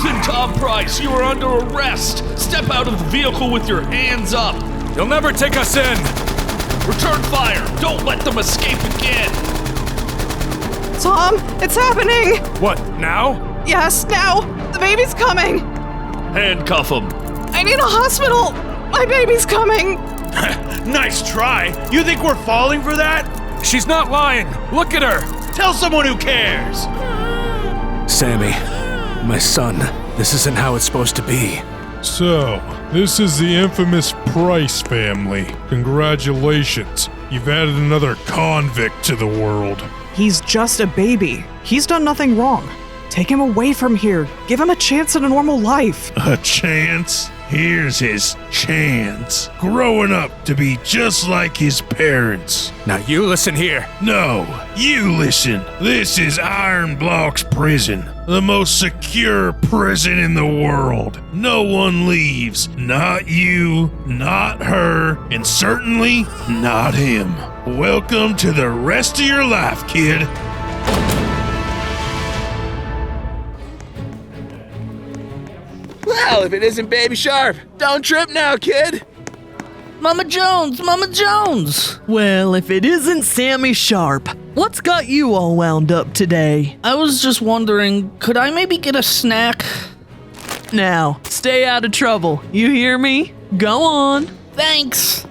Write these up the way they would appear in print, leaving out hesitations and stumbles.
Prison Tom Price, you are under arrest. Step out of the vehicle with your hands up. You'll never take us in. Return fire. Don't let them escape again. Tom, it's happening! What, now? Yes, now! The baby's coming! Handcuff him. I need a hospital! My baby's coming! Nice try. You think we're falling for that? She's not lying. Look at her. Tell someone who cares. Sammy, my son, this isn't how it's supposed to be. So, this is the infamous Price family. Congratulations. You've added another convict to the world. He's just a baby. He's done nothing wrong. Take him away from here. Give him a chance at a normal life. A chance? Here's his chance. Growing up to be just like his parents. Now you listen here. No, you listen. This is IronBlox prison. The most secure prison in the world. No one leaves. Not you, not her, and certainly not him. Welcome to the rest of your life, kid. Well, if it isn't Baby Sharp, don't trip now, kid. Mama Jones, Mama Jones! Well, if it isn't Sammy Sharp, what's got you all wound up today? I was just wondering, could I maybe get a snack? Now, stay out of trouble. You hear me? Go on. Thanks.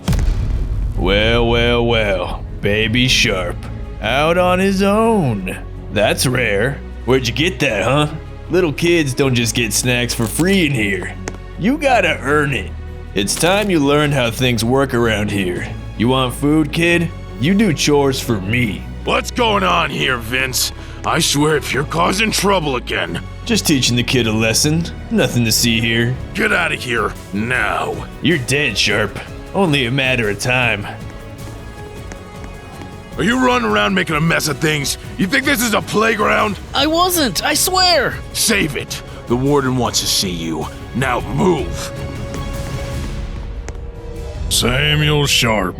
Well. Baby Sharp. Out on his own. That's rare. Where'd you get that, huh? Little kids don't just get snacks for free in here. You gotta earn it. It's time you learn how things work around here. You want food, kid? You do chores for me. What's going on here, Vince? I swear if you're causing trouble again. Just teaching the kid a lesson. Nothing to see here. Get out of here, now. You're dead, Sharp. Only a matter of time. Are you running around making a mess of things? You think this is a playground? I wasn't, I swear. Save it. The warden wants to see you. Now move. Samuel Sharp.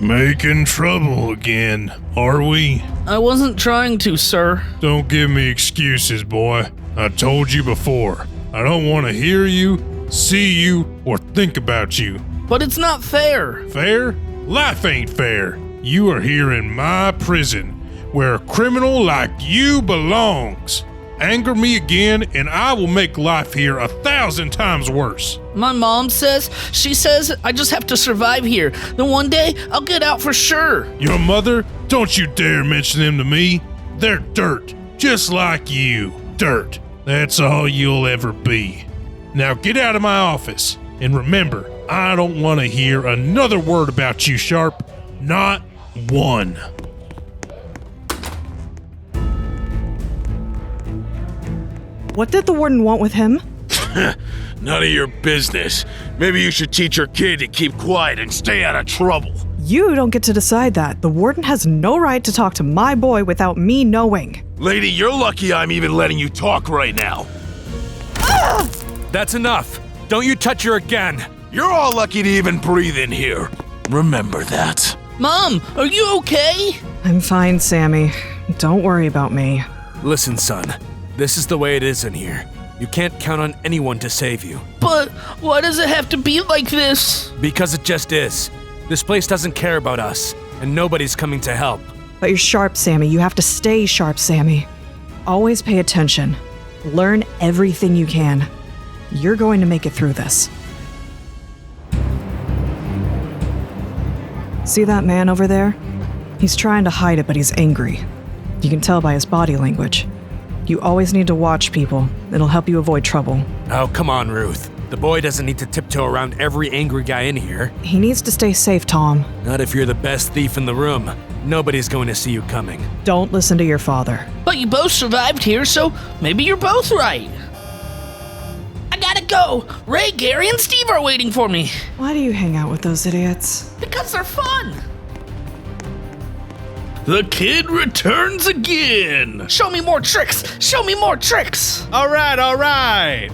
Making trouble again, are we? I wasn't trying to, sir. Don't give me excuses, boy. I told you before. I don't want to hear you, see you, or think about you. But it's not fair. Fair? Life ain't fair. You are here in my prison, where a criminal like you belongs. Anger me again, and I will make life here 1,000 times worse. My mom says I just have to survive here. Then one day, I'll get out for sure. Your mother? Don't you dare mention them to me. They're dirt, just like you. Dirt. That's all you'll ever be. Now get out of my office, and remember, I don't want to hear another word about you, Sharp. Not one. What did the warden want with him? None of your business. Maybe you should teach your kid to keep quiet and stay out of trouble. You don't get to decide that. The warden has no right to talk to my boy without me knowing. Lady, you're lucky I'm even letting you talk right now. That's enough. Don't you touch her again. You're all lucky to even breathe in here. Remember that. Mom, are you okay? I'm fine, Sammy. Don't worry about me. Listen, son. This is the way it is in here. You can't count on anyone to save you. But why does it have to be like this? Because it just is. This place doesn't care about us, and nobody's coming to help. But you're sharp, Sammy. You have to stay sharp, Sammy. Always pay attention. Learn everything you can. You're going to make it through this. See that man over there? He's trying to hide it, but he's angry. You can tell by his body language. You always need to watch people. It'll help you avoid trouble. Oh, come on, Ruth. The boy doesn't need to tiptoe around every angry guy in here. He needs to stay safe, Tom. Not if you're the best thief in the room. Nobody's going to see you coming. Don't listen to your father. But you both survived here, so maybe you're both right. I gotta go. Ray, Gary, and Steve are waiting for me. Why do you hang out with those idiots? Because they're fun. The kid returns again. Show me more tricks. Show me more tricks. All right.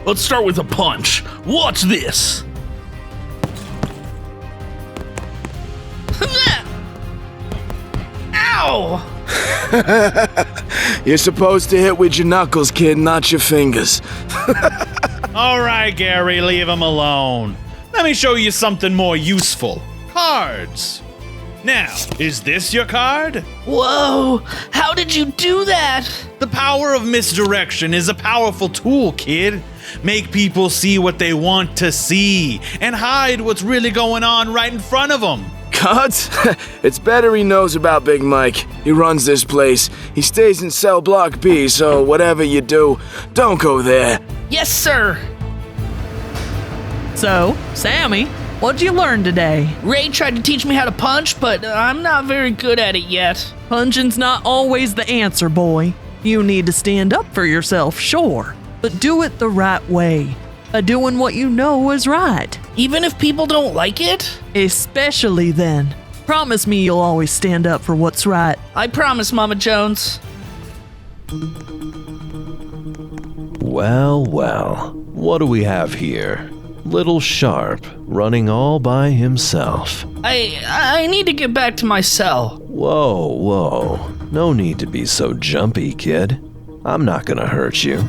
Let's start with a punch. Watch this. Ow! You're supposed to hit with your knuckles, kid, not your fingers. All right, Gary, leave him alone. Let me show you something more useful. Cards. Now, is this your card? Whoa, how did you do that? The power of misdirection is a powerful tool, kid. Make people see what they want to see and hide what's really going on right in front of them. Cards? It's better he knows about Big Mike. He runs this place. He stays in cell block B, so whatever you do, don't go there. Yes, sir. So, Sammy, what'd you learn today? Ray tried to teach me how to punch, but I'm not very good at it yet. Punching's not always the answer, boy. You need to stand up for yourself, sure, but do it the right way. By doing what you know is right. Even if people don't like it? Especially then. Promise me you'll always stand up for what's right. I promise, Mama Jones. Well, well, what do we have here? Little Sharp running all by himself. I need to get back to my cell. Whoa, no need to be so jumpy, kid. I'm not gonna hurt you.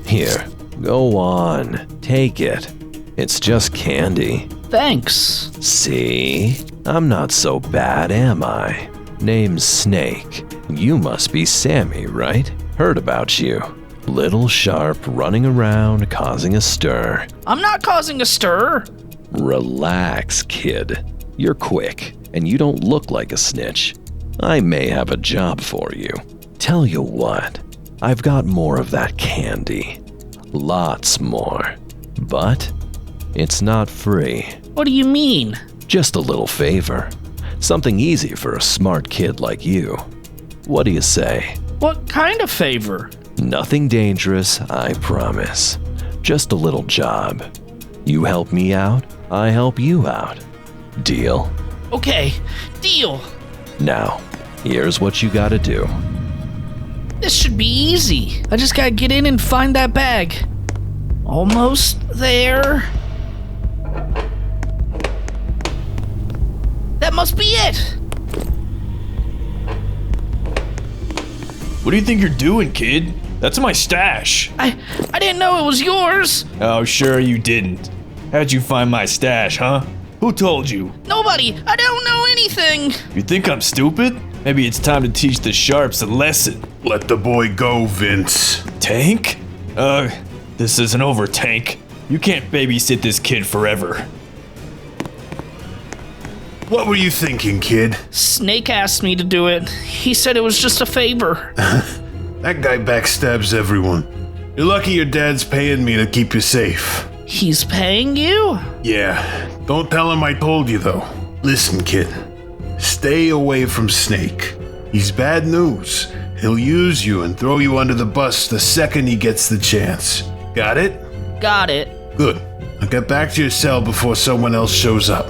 Here, go on, take it. It's just candy. Thanks. See? I'm not so bad, am I? Name's Snake. You must be Sammy, right? Heard about you. Little Sharp running around causing a stir. I'm not causing a stir. Relax, kid. You're quick, and you don't look like a snitch. I may have a job for you. Tell you what, I've got more of that candy. Lots more. But it's not free. What do you mean? Just a little favor. Something easy for a smart kid like you. What do you say? What kind of favor? Nothing dangerous, I promise. Just a little job. You help me out, I help you out. Deal? Okay, deal. Now, here's what you gotta do. This should be easy. I just gotta get in and find that bag. Almost there. That must be it. What do you think you're doing, kid? That's my stash. I didn't know it was yours. Oh, sure you didn't. How'd you find my stash, huh? Who told you? Nobody. I don't know anything. You think I'm stupid? Maybe it's time to teach the Sharps a lesson. Let the boy go, Vince. Tank? This isn't over, Tank. You can't babysit this kid forever. What were you thinking, kid? Snake asked me to do it. He said it was just a favor. That guy backstabs everyone. You're lucky your dad's paying me to keep you safe. He's paying you? Yeah, don't tell him I told you though. Listen, kid. Stay away from Snake. He's bad news. He'll use you and throw you under the bus the second he gets the chance. Got it? Got it. Good. Now get back to your cell before someone else shows up.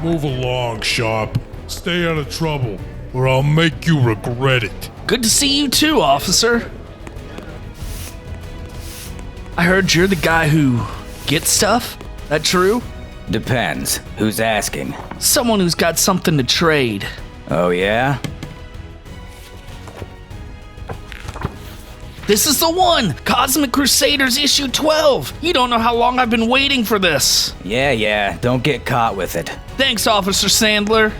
Move along, Sharp. Stay out of trouble, or I'll make you regret it. Good to see you too, officer. I heard you're the guy who gets stuff. That true? Depends. Who's asking? Someone who's got something to trade. Oh, yeah? This is the one! Cosmic Crusaders issue 12! You don't know how long I've been waiting for this! Yeah, don't get caught with it. Thanks, Officer Sandler.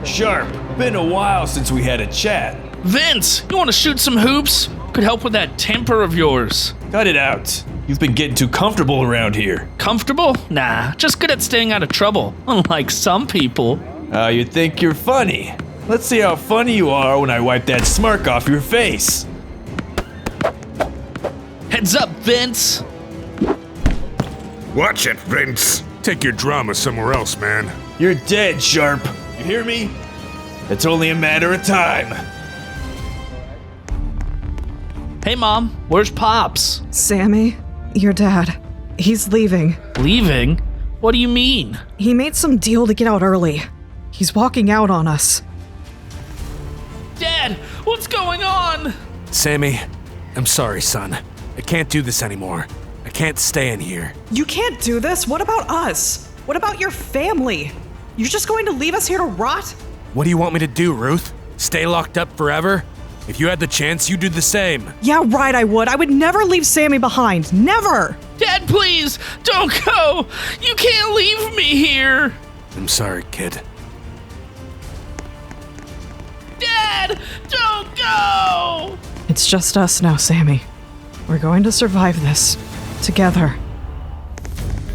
Sharp, been a while since we had a chat. Vince, you want to shoot some hoops? Could help with that temper of yours. Cut it out. You've been getting too comfortable around here. Comfortable? Nah, just good at staying out of trouble. Unlike some people. You think you're funny. Let's see how funny you are when I wipe that smirk off your face. Heads up, Vince. Watch it, Vince. Take your drama somewhere else, man. You're dead, Sharp. You hear me? It's only a matter of time. Hey, Mom, where's Pops? Sammy, your dad. He's leaving. Leaving? What do you mean? He made some deal to get out early. He's walking out on us. Dad, what's going on? Sammy, I'm sorry, son. I can't do this anymore. I can't stay in here. You can't do this. What about us? What about your family? You're just going to leave us here to rot? What do you want me to do, Ruth? Stay locked up forever? If you had the chance, you'd do the same. Yeah, right, I would. I would never leave Sammy behind. Never! Dad, please, don't go! You can't leave me here! I'm sorry, kid. Dad, don't go! It's just us now, Sammy. We're going to survive this. Together.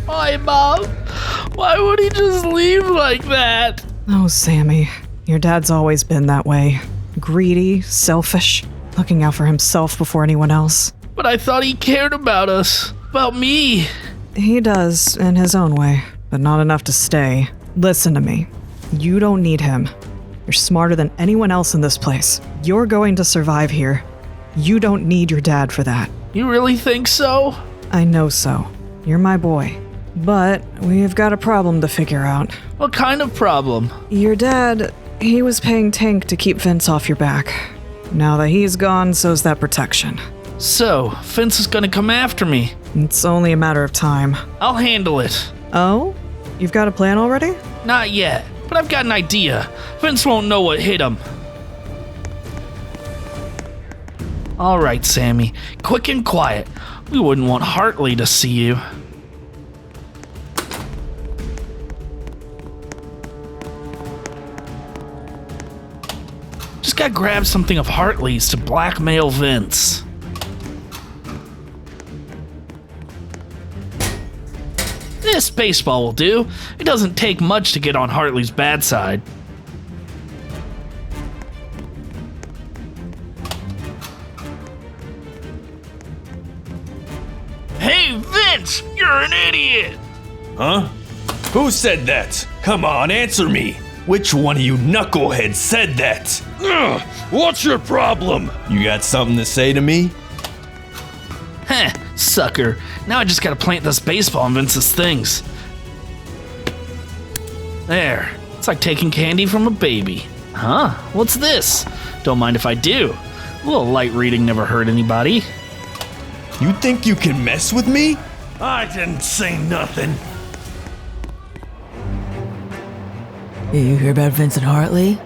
Why, Mom? Why would he just leave like that? Oh, Sammy. Your dad's always been that way. Greedy, selfish, looking out for himself before anyone else. But I thought he cared about us. About me. He does, in his own way, but not enough to stay. Listen to me. You don't need him. You're smarter than anyone else in this place. You're going to survive here. You don't need your dad for that. You really think so? I know so. You're my boy. But we've got a problem to figure out. What kind of problem? Your dad, he was paying Tank to keep Vince off your back. Now that he's gone, so's that protection. So, Vince is gonna come after me. It's only a matter of time. I'll handle it. Oh? You've got a plan already? Not yet, but I've got an idea. Vince won't know what hit him. All right, Sammy. Quick and quiet. We wouldn't want Hartley to see you. Just gotta grab something of Hartley's to blackmail Vince. This baseball will do. It doesn't take much to get on Hartley's bad side. Hey, Vince! You're an idiot! Huh? Who said that? Come on, answer me. Which one of you knuckleheads said that? Ugh, what's your problem? You got something to say to me? Heh, sucker. Now I just gotta plant this baseball in Vince's things. There. It's like taking candy from a baby. Huh? What's this? Don't mind if I do. A little light reading never hurt anybody. You think you can mess with me? I didn't say nothing. You hear about Vincent Hartley?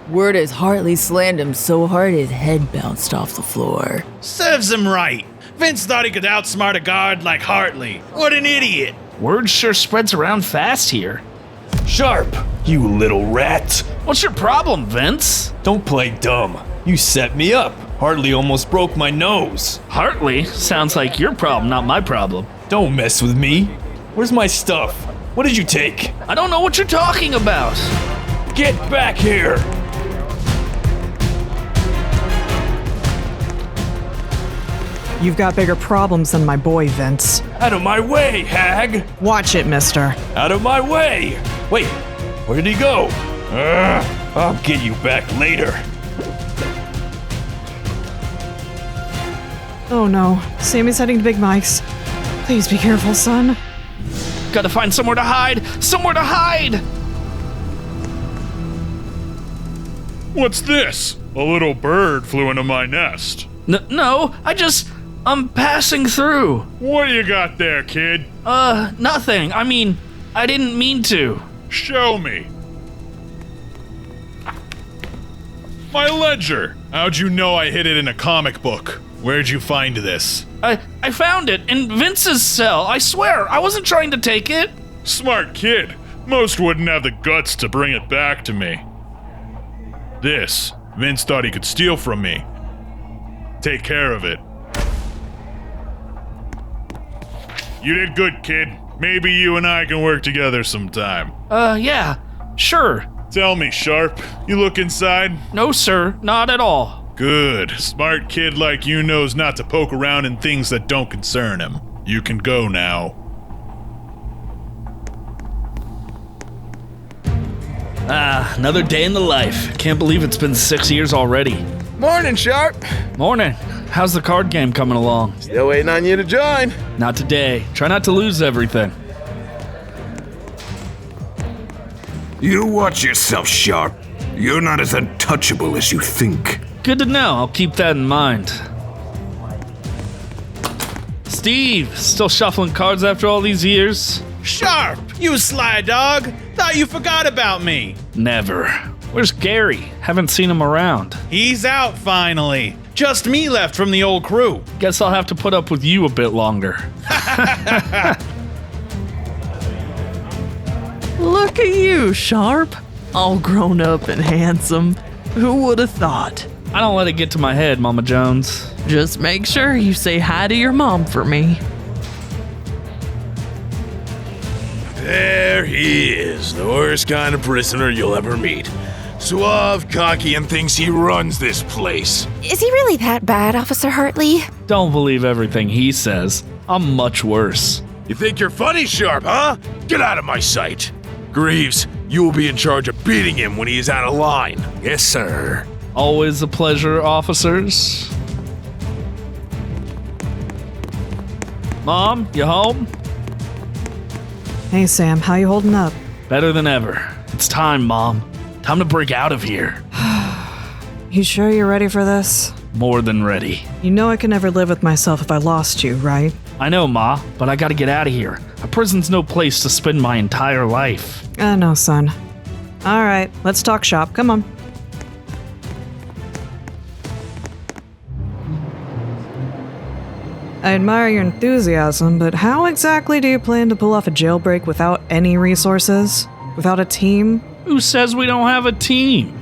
Word is Hartley slammed him so hard his head bounced off the floor. Serves him right. Vince thought he could outsmart a guard like Hartley. What an idiot. Word sure spreads around fast here. Sharp, you little rat. What's your problem, Vince? Don't play dumb. You set me up. Hartley almost broke my nose. Hartley? Sounds like your problem, not my problem. Don't mess with me. Where's my stuff? What did you take? I don't know what you're talking about. Get back here! You've got bigger problems than my boy, Vince. Out of my way, hag! Watch it, mister. Out of my way! Wait, where did he go? I'll get you back later. Oh no, Sammy's heading to Big Mike's. Please be careful, son. Gotta find somewhere to hide! Somewhere to hide! What's this? A little bird flew into my nest. No, I'm passing through. What do you got there, kid? Nothing. I mean, I didn't mean to. Show me. My ledger. How'd you know I hid it in a comic book? Where'd you find this? I found it in Vince's cell. I swear, I wasn't trying to take it. Smart kid. Most wouldn't have the guts to bring it back to me. This, Vince thought he could steal from me. Take care of it. You did good, kid. Maybe you and I can work together sometime. Yeah, sure. Tell me, Sharp, you look inside? No, sir, not at all. Good. Smart kid like you knows not to poke around in things that don't concern him. You can go now. Another day in the life. Can't believe it's been 6 years already. Morning, Sharp. Morning. How's the card game coming along? Still waiting on you to join. Not today. Try not to lose everything. You watch yourself, Sharp. You're not as untouchable as you think. Good to know. I'll keep that in mind. Steve, still shuffling cards after all these years? Sharp! You sly dog! Thought you forgot about me! Never. Where's Gary? Haven't seen him around. He's out finally. Just me left from the old crew. Guess I'll have to put up with you a bit longer. Look at you, Sharp. All grown up and handsome. Who would have thought? I don't let it get to my head, Mama Jones. Just make sure you say hi to your mom for me. There he is, the worst kind of prisoner you'll ever meet. Suave, cocky, and thinks he runs this place. Is he really that bad, Officer Hartley? Don't believe everything he says. I'm much worse. You think you're funny, Sharp, huh? Get out of my sight. Greaves, you will be in charge of beating him when he is out of line. Yes, sir. Always a pleasure, officers. Mom, you home? Hey, Sam, how you holding up? Better than ever. It's time, Mom. Time to break out of here. You sure you're ready for this? More than ready. You know I could never live with myself if I lost you, right? I know, Ma, but I gotta get out of here. A prison's no place to spend my entire life. No, son. All right, let's talk shop. Come on. I admire your enthusiasm, but how exactly do you plan to pull off a jailbreak without any resources? Without a team? Who says we don't have a team?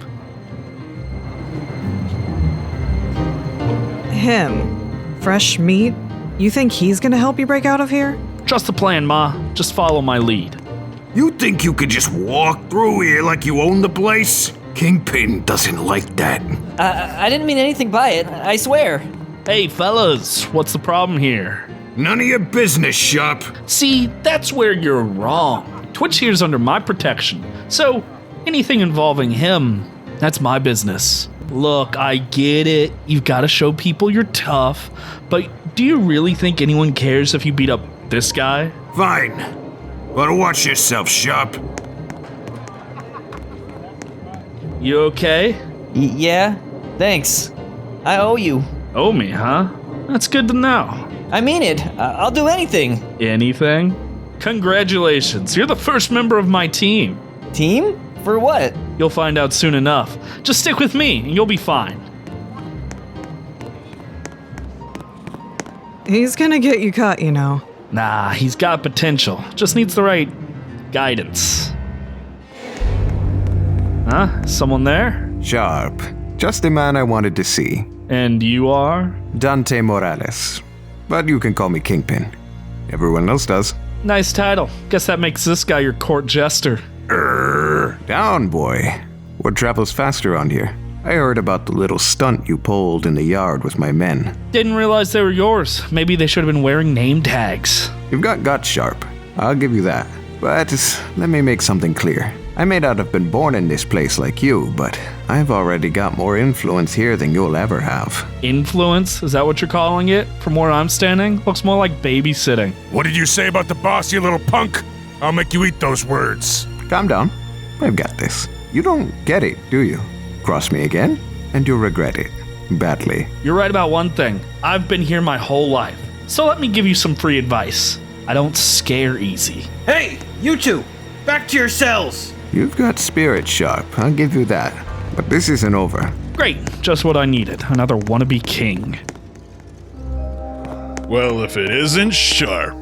Him. Fresh meat? You think he's gonna help you break out of here? Trust the plan, Ma. Just follow my lead. You think you could just walk through here like you own the place? Kingpin doesn't like that. I didn't mean anything by it, I swear. Hey, fellas, what's the problem here? None of your business, Sharp. See, that's where you're wrong. Twitch here's under my protection, so anything involving him, that's my business. Look, I get it. You've got to show people you're tough, but do you really think anyone cares if you beat up this guy? Fine. But watch yourself, Sharp. You okay? Yeah, thanks. I owe you. Owe me, huh? That's good to know. I mean it. I'll do anything. Anything? Congratulations, you're the first member of my team. Team? For what? You'll find out soon enough. Just stick with me and you'll be fine. He's gonna get you caught, you know. Nah, he's got potential. Just needs the right guidance. Huh? Someone there? Sharp. Just the man I wanted to see. And you are? Dante Morales. But you can call me Kingpin. Everyone else does. Nice title. Guess that makes this guy your court jester. Down, boy. What travels fast around here? I heard about the little stunt you pulled in the yard with my men. Didn't realize they were yours. Maybe they should have been wearing name tags. You've got guts, Sharp. I'll give you that. But let me make something clear. I may not have been born in this place like you, but I've already got more influence here than you'll ever have. Influence? Is that what you're calling it? From where I'm standing? Looks more like babysitting. What did you say about the boss, you little punk? I'll make you eat those words. Calm down. I've got this. You don't get it, do you? Cross me again, and you'll regret it. Badly. You're right about one thing. I've been here my whole life. So let me give you some free advice. I don't scare easy. Hey, you two! Back to your cells! You've got spirit, Sharp. I'll give you that. But this isn't over. Great. Just what I needed. Another wannabe king. Well, if it isn't Sharp,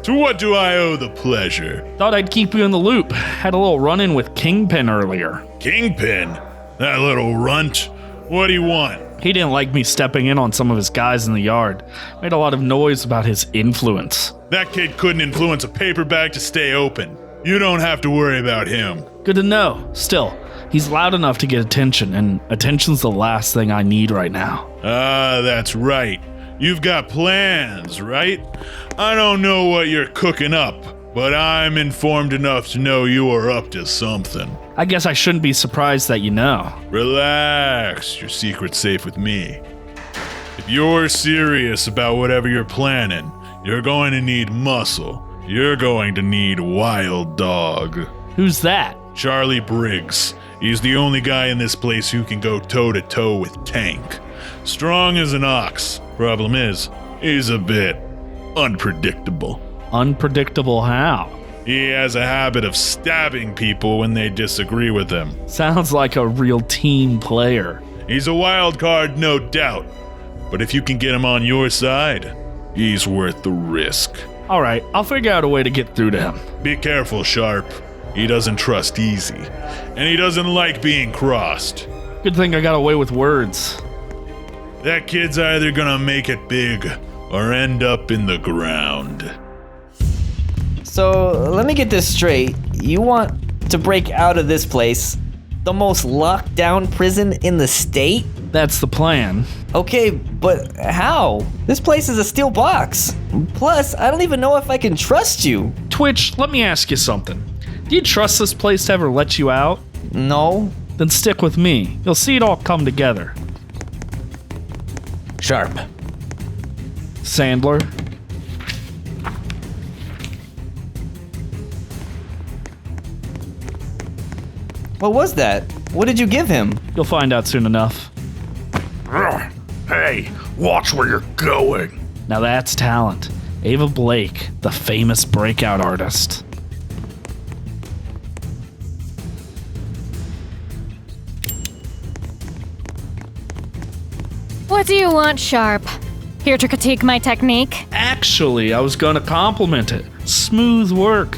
to what do I owe the pleasure? Thought I'd keep you in the loop. Had a little run-in with Kingpin earlier. Kingpin? That little runt? What do you want? He didn't like me stepping in on some of his guys in the yard. Made a lot of noise about his influence. That kid couldn't influence a paper bag to stay open. You don't have to worry about him. Good to know. Still, he's loud enough to get attention, and attention's the last thing I need right now. Ah, that's right. You've got plans, right? I don't know what you're cooking up, but I'm informed enough to know you are up to something. I guess I shouldn't be surprised that you know. Relax, your secret's safe with me. If you're serious about whatever you're planning, you're going to need muscle. You're going to need wild dog. Who's that? Charlie Briggs. He's the only guy in this place who can go toe-to-toe with Tank. Strong as an ox. Problem is, he's a bit unpredictable. Unpredictable how? He has a habit of stabbing people when they disagree with him. Sounds like a real team player. He's a wild card, no doubt. But if you can get him on your side, he's worth the risk. All right, I'll figure out a way to get through to him. Be careful, Sharp. He doesn't trust easy, and he doesn't like being crossed. Good thing I got away with words. That kid's either gonna make it big or end up in the ground. So, let me get this straight. You want to break out of this place, the most locked down prison in the state? That's the plan. Okay, but how? This place is a steel box. Plus, I don't even know if I can trust you. Twitch, let me ask you something. Do you trust this place to ever let you out? No. Then stick with me. You'll see it all come together. Sharp. Sandler. What was that? What did you give him? You'll find out soon enough. Hey, watch where you're going. Now that's talent. Ava Blake, the famous breakout artist. What do you want, Sharp? Here to critique my technique? Actually, I was gonna compliment it. Smooth work.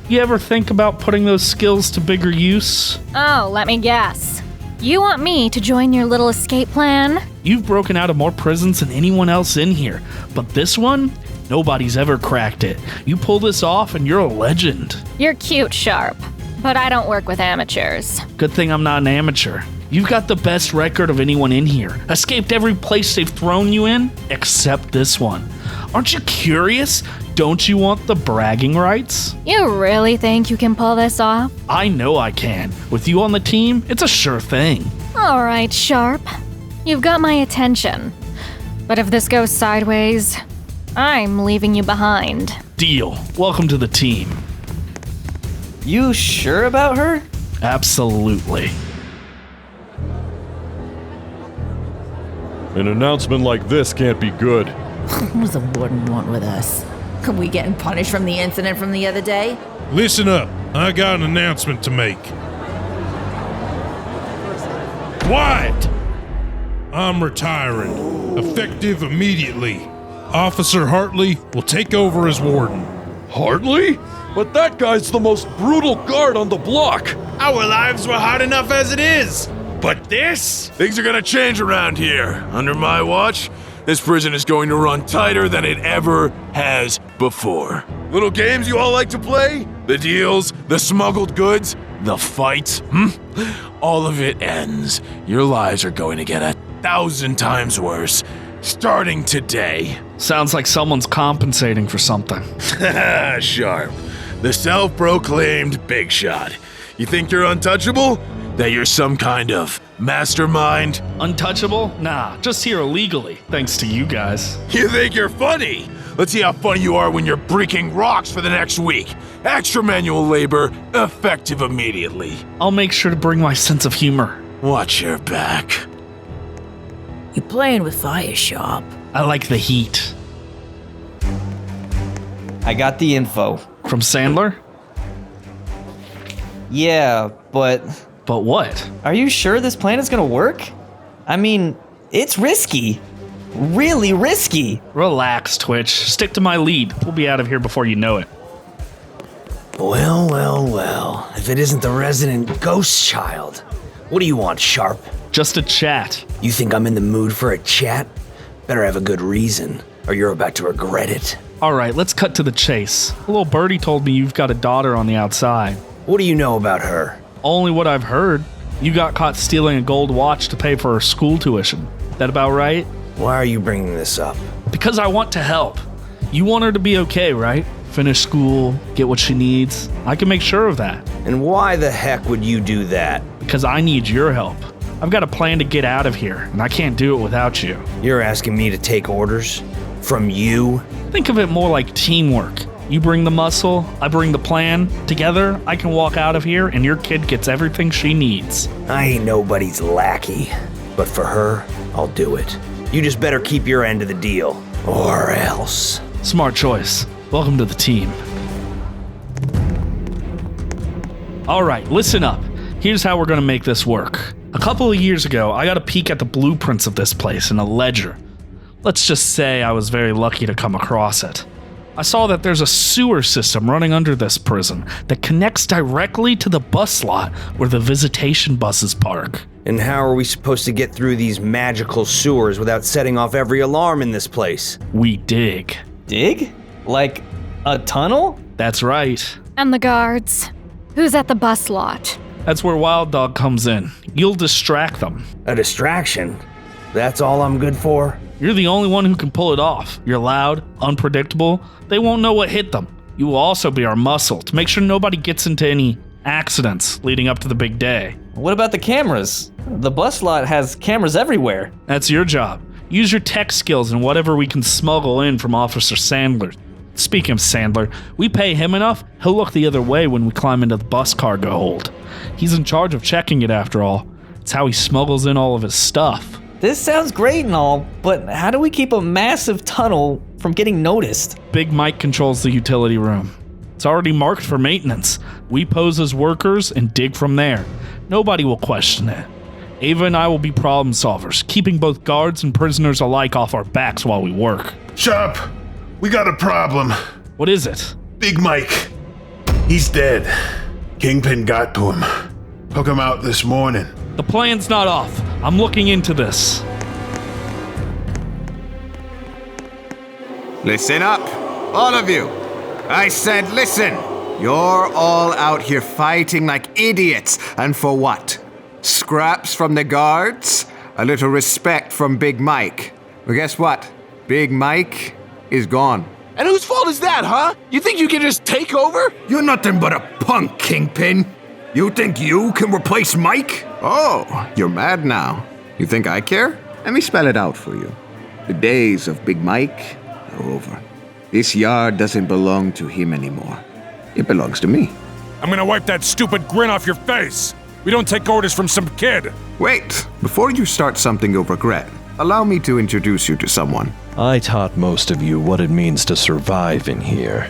You ever think about putting those skills to bigger use? Oh, let me guess. You want me to join your little escape plan? You've broken out of more prisons than anyone else in here, but this one, nobody's ever cracked it. You pull this off and you're a legend. You're cute, Sharp, but I don't work with amateurs. Good thing I'm not an amateur. You've got the best record of anyone in here. Escaped every place they've thrown you in, except this one. Aren't you curious? Don't you want the bragging rights? You really think you can pull this off? I know I can. With you on the team, it's a sure thing. All right, Sharp. You've got my attention. But if this goes sideways, I'm leaving you behind. Deal. Welcome to the team. You sure about her? Absolutely. An announcement like this can't be good. What does the warden want with us? Are we getting punished from the incident from the other day? Listen up. I got an announcement to make. Quiet! I'm retiring. Effective immediately. Officer Hartley will take over as warden. Hartley? But that guy's the most brutal guard on the block. Our lives were hard enough as it is. But this? Things are gonna change around here. Under my watch, this prison is going to run tighter than it ever has before. Little games you all like to play? The deals, the smuggled goods, the fights, all of it ends. Your lives are going to get 1,000 times worse, starting today. Sounds like someone's compensating for something. Sharp. The self-proclaimed big shot. You think you're untouchable? That you're some kind of mastermind? Untouchable? Nah, just here illegally, thanks to you guys. You think you're funny? Let's see how funny you are when you're breaking rocks for the next week. Extra manual labor, effective immediately. I'll make sure to bring my sense of humor. Watch your back. You playing with fire, Sharp? I like the heat. I got the info. From Sandler? Yeah, but... But what? Are you sure this plan is gonna work? I mean, it's risky. Really risky. Relax, Twitch. Stick to my lead. We'll be out of here before you know it. Well. If it isn't the resident ghost child. What do you want, Sharp? Just a chat. You think I'm in the mood for a chat? Better have a good reason, or you're about to regret it. All right, let's cut to the chase. A little birdie told me you've got a daughter on the outside. What do you know about her? Only what I've heard. You got caught stealing a gold watch to pay for her school tuition. That about right? Why are you bringing this up? Because I want to help. You want her to be okay, right? Finish school, get what she needs. I can make sure of that. And why the heck would you do that? Because I need your help. I've got a plan to get out of here, and I can't do it without you. You're asking me to take orders? From you? Think of it more like teamwork. You bring the muscle, I bring the plan. Together, I can walk out of here and your kid gets everything she needs. I ain't nobody's lackey, but for her, I'll do it. You just better keep your end of the deal, or else. Smart choice. Welcome to the team. All right, listen up. Here's how we're gonna make this work. A couple of years ago, I got a peek at the blueprints of this place in a ledger. Let's just say I was very lucky to come across it. I saw that there's a sewer system running under this prison that connects directly to the bus lot where the visitation buses park. And how are we supposed to get through these magical sewers without setting off every alarm in this place? We dig. Dig? Like a tunnel? That's right. And the guards. Who's at the bus lot? That's where Wild Dog comes in. You'll distract them. A distraction? That's all I'm good for? You're the only one who can pull it off. You're loud, unpredictable. They won't know what hit them. You will also be our muscle to make sure nobody gets into any accidents leading up to the big day. What about the cameras? The bus lot has cameras everywhere. That's your job. Use your tech skills and whatever we can smuggle in from Officer Sandler. Speaking of Sandler, we pay him enough, he'll look the other way when we climb into the bus cargo hold. He's in charge of checking it after all. It's how he smuggles in all of his stuff. This sounds great and all, but how do we keep a massive tunnel from getting noticed? Big Mike controls the utility room. It's already marked for maintenance. We pose as workers and dig from there. Nobody will question it. Ava and I will be problem solvers, keeping both guards and prisoners alike off our backs while we work. Sharp, we got a problem. What is it? Big Mike. He's dead. Kingpin got to him. Took him out this morning. The plan's not off. I'm looking into this. Listen up, all of you. I said listen. You're all out here fighting like idiots. And for what? Scraps from the guards? A little respect from Big Mike. Well, guess what? Big Mike is gone. And whose fault is that, huh? You think you can just take over? You're nothing but a punk, Kingpin. You think you can replace Mike? Oh, you're mad now. You think I care? Let me spell it out for you. The days of Big Mike are over. This yard doesn't belong to him anymore. It belongs to me. I'm gonna wipe that stupid grin off your face. We don't take orders from some kid. Wait, before you start something you'll regret, allow me to introduce you to someone. I taught most of you what it means to survive in here.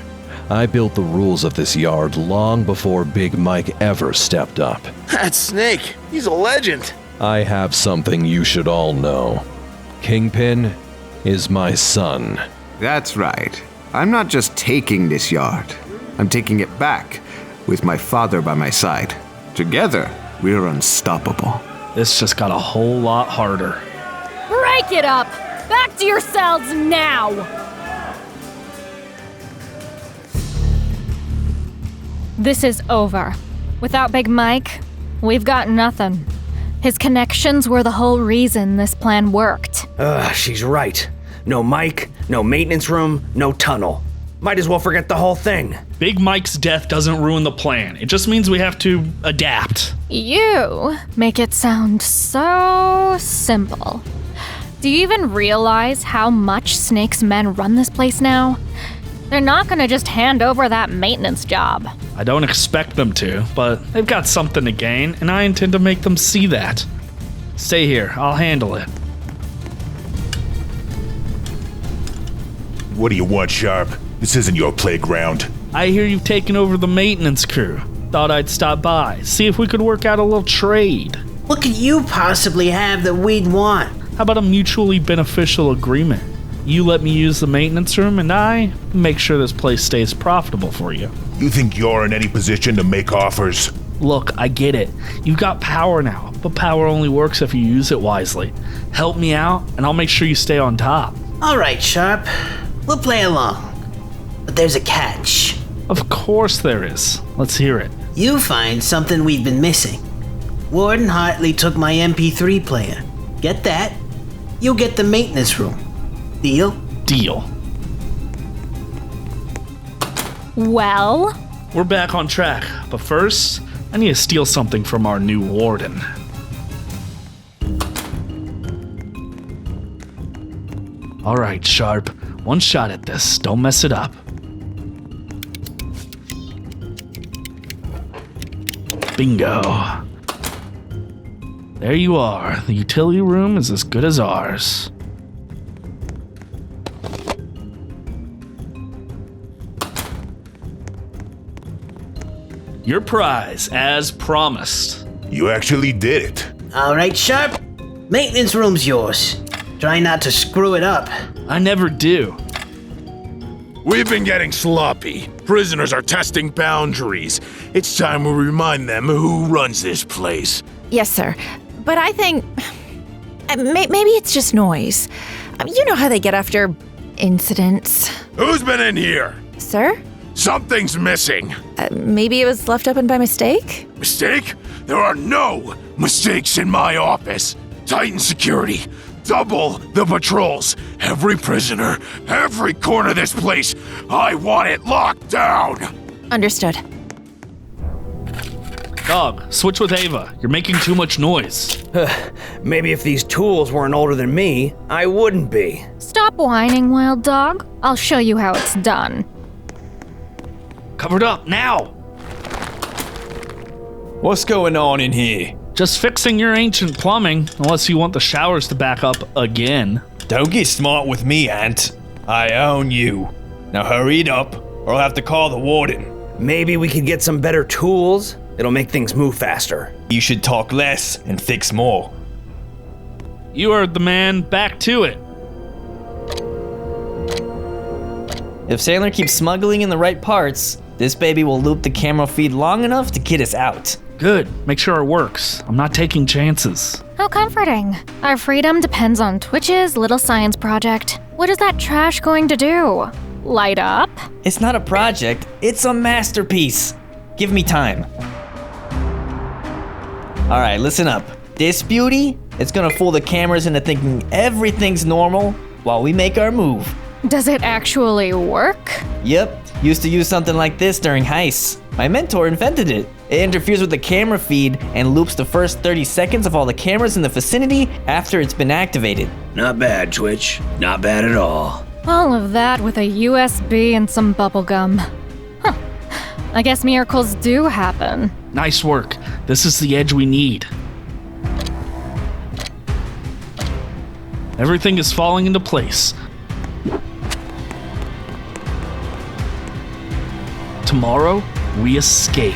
I built the rules of this yard long before Big Mike ever stepped up. That Snake, he's a legend. I have something you should all know. Kingpin is my son. That's right. I'm not just taking this yard. I'm taking it back with my father by my side. Together, we're unstoppable. This just got a whole lot harder. Break it up! Back to your cells now! This is over. Without Big Mike, we've got nothing. His connections were the whole reason this plan worked. She's right. No Mike, no maintenance room, no tunnel. Might as well forget the whole thing. Big Mike's death doesn't ruin the plan. It just means we have to adapt. You make it sound so simple. Do you even realize how much Snake's men run this place now? They're not gonna just hand over that maintenance job. I don't expect them to, but they've got something to gain, and I intend to make them see that. Stay here, I'll handle it. What do you want, Sharp? This isn't your playground. I hear you've taken over the maintenance crew. Thought I'd stop by, see if we could work out a little trade. What could you possibly have that we'd want? How about a mutually beneficial agreement? You let me use the maintenance room, and I make sure this place stays profitable for you. You think you're in any position to make offers? Look, I get it. You've got power now, but power only works if you use it wisely. Help me out, and I'll make sure you stay on top. All right, Sharp. We'll play along. But there's a catch. Of course there is. Let's hear it. You find something we've been missing. Warden Hartley took my MP3 player. Get that? You'll get the maintenance room. Deal? Deal. Well? We're back on track, but first, I need to steal something from our new warden. All right, Sharp. One shot at this. Don't mess it up. Bingo. There you are. The utility room is as good as ours. Your prize, as promised. You actually did it. All right, Sharp. Maintenance room's yours. Try not to screw it up. I never do. We've been getting sloppy. Prisoners are testing boundaries. It's time we remind them who runs this place. Yes, sir. But I think maybe it's just noise. You know how they get after incidents. Who's been in here? Sir? Something's missing. Maybe it was left open by mistake? Mistake? There are no mistakes in my office. Tighten security. Double the patrols. Every prisoner, every corner of this place. I want it locked down. Understood. Dog, switch with Ava. You're making too much noise. Maybe if these tools weren't older than me, I wouldn't be. Stop whining, wild dog. I'll show you how it's done. Covered up, now! What's going on in here? Just fixing your ancient plumbing, unless you want the showers to back up again. Don't get smart with me, Ant. I own you. Now hurry it up, or I'll have to call the warden. Maybe we could get some better tools. It'll make things move faster. You should talk less and fix more. You heard the man. Back to it. If Sandler keeps smuggling in the right parts, this baby will loop the camera feed long enough to get us out. Good. Make sure it works. I'm not taking chances. How comforting. Our freedom depends on Twitch's little science project. What is that trash going to do? Light up? It's not a project, it's a masterpiece. Give me time. All right, listen up. This beauty, it's gonna fool the cameras into thinking everything's normal while we make our move. Does it actually work? Yep, used to use something like this during heists. My mentor invented it. It interferes with the camera feed and loops the first 30 seconds of all the cameras in the vicinity after it's been activated. Not bad, Twitch. Not bad at all. All of that with a USB and some bubblegum. Huh. I guess miracles do happen. Nice work. This is the edge we need. Everything is falling into place. Tomorrow, we escape.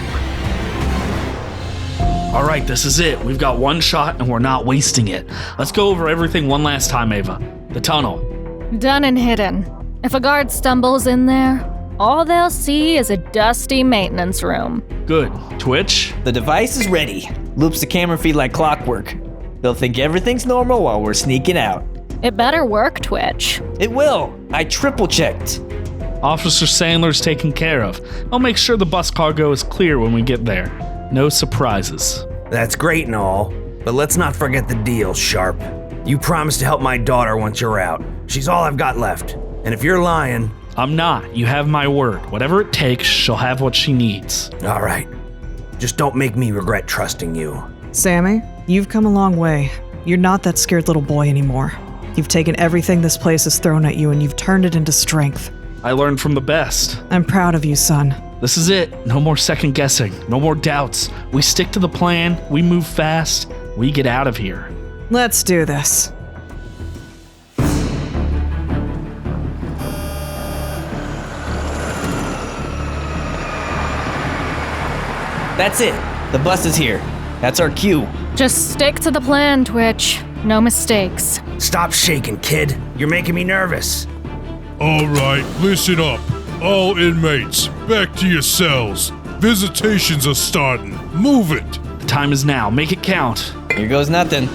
All right, this is it. We've got one shot and we're not wasting it. Let's go over everything one last time, Ava. The tunnel. Done and hidden. If a guard stumbles in there, all they'll see is a dusty maintenance room. Good. Twitch? The device is ready. Loops the camera feed like clockwork. They'll think everything's normal while we're sneaking out. It better work, Twitch. It will. I triple checked. Officer Sandler's taken care of. I'll make sure the bus cargo is clear when we get there. No surprises. That's great and all, but let's not forget the deal, Sharp. You promised to help my daughter once you're out. She's all I've got left. And if you're lying... I'm not. You have my word. Whatever it takes, she'll have what she needs. All right. Just don't make me regret trusting you. Sammy, you've come a long way. You're not that scared little boy anymore. You've taken everything this place has thrown at you and you've turned it into strength. I learned from the best. I'm proud of you, son. This is it. No more second guessing. No more doubts. We stick to the plan. We move fast. We get out of here. Let's do this. That's it. The bus is here. That's our cue. Just stick to the plan, Twitch. No mistakes. Stop shaking, kid. You're making me nervous. All right, listen up. All inmates, back to your cells. Visitations are starting. Move it. The time is now. Make it count. Here goes nothing.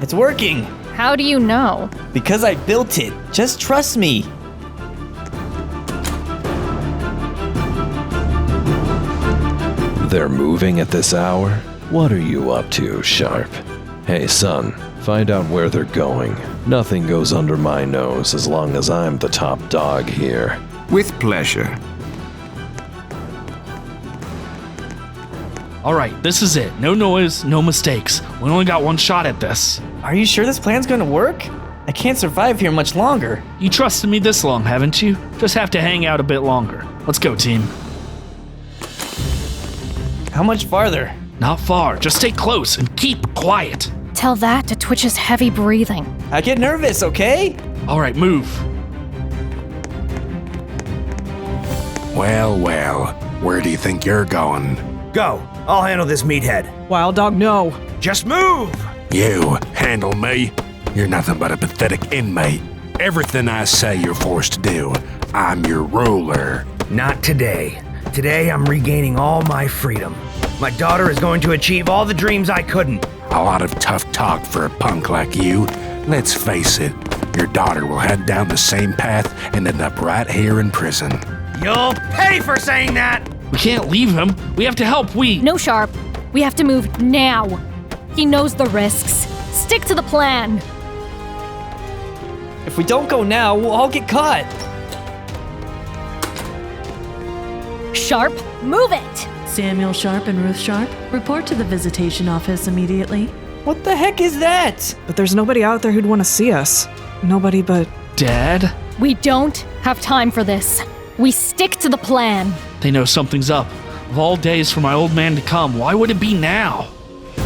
It's working. How do you know? Because I built it. Just trust me. They're moving at this hour? What are you up to, Sharp? Hey, son, find out where they're going. Nothing goes under my nose as long as I'm the top dog here. With pleasure. All right, this is it. No noise, no mistakes. We only got one shot at this. Are you sure this plan's gonna work? I can't survive here much longer. You trusted me this long, haven't you? Just have to hang out a bit longer. Let's go, team. How much farther? Not far. Just stay close and keep quiet. Tell that to Twitch's heavy breathing. I get nervous, okay? All right, move. Well, well, where do you think you're going? Go. I'll handle this meathead. Wild dog, no. Just move! You handle me? You're nothing but a pathetic inmate. Everything I say you're forced to do, I'm your ruler. Not today. Today I'm regaining all my freedom. My daughter is going to achieve all the dreams I couldn't. A lot of tough talk for a punk like you. Let's face it, your daughter will head down the same path and end up right here in prison. You'll pay for saying that! We can't leave him. We have to help. No, Sharp. We have to move now. He knows the risks. Stick to the plan. If we don't go now, we'll all get caught. Sharp, move it! Samuel Sharp and Ruth Sharp, report to the visitation office immediately. What the heck is that? But there's nobody out there who'd want to see us. Nobody but... Dad? We don't have time for this. We stick to the plan. They know something's up. Of all days for my old man to come, why would it be now?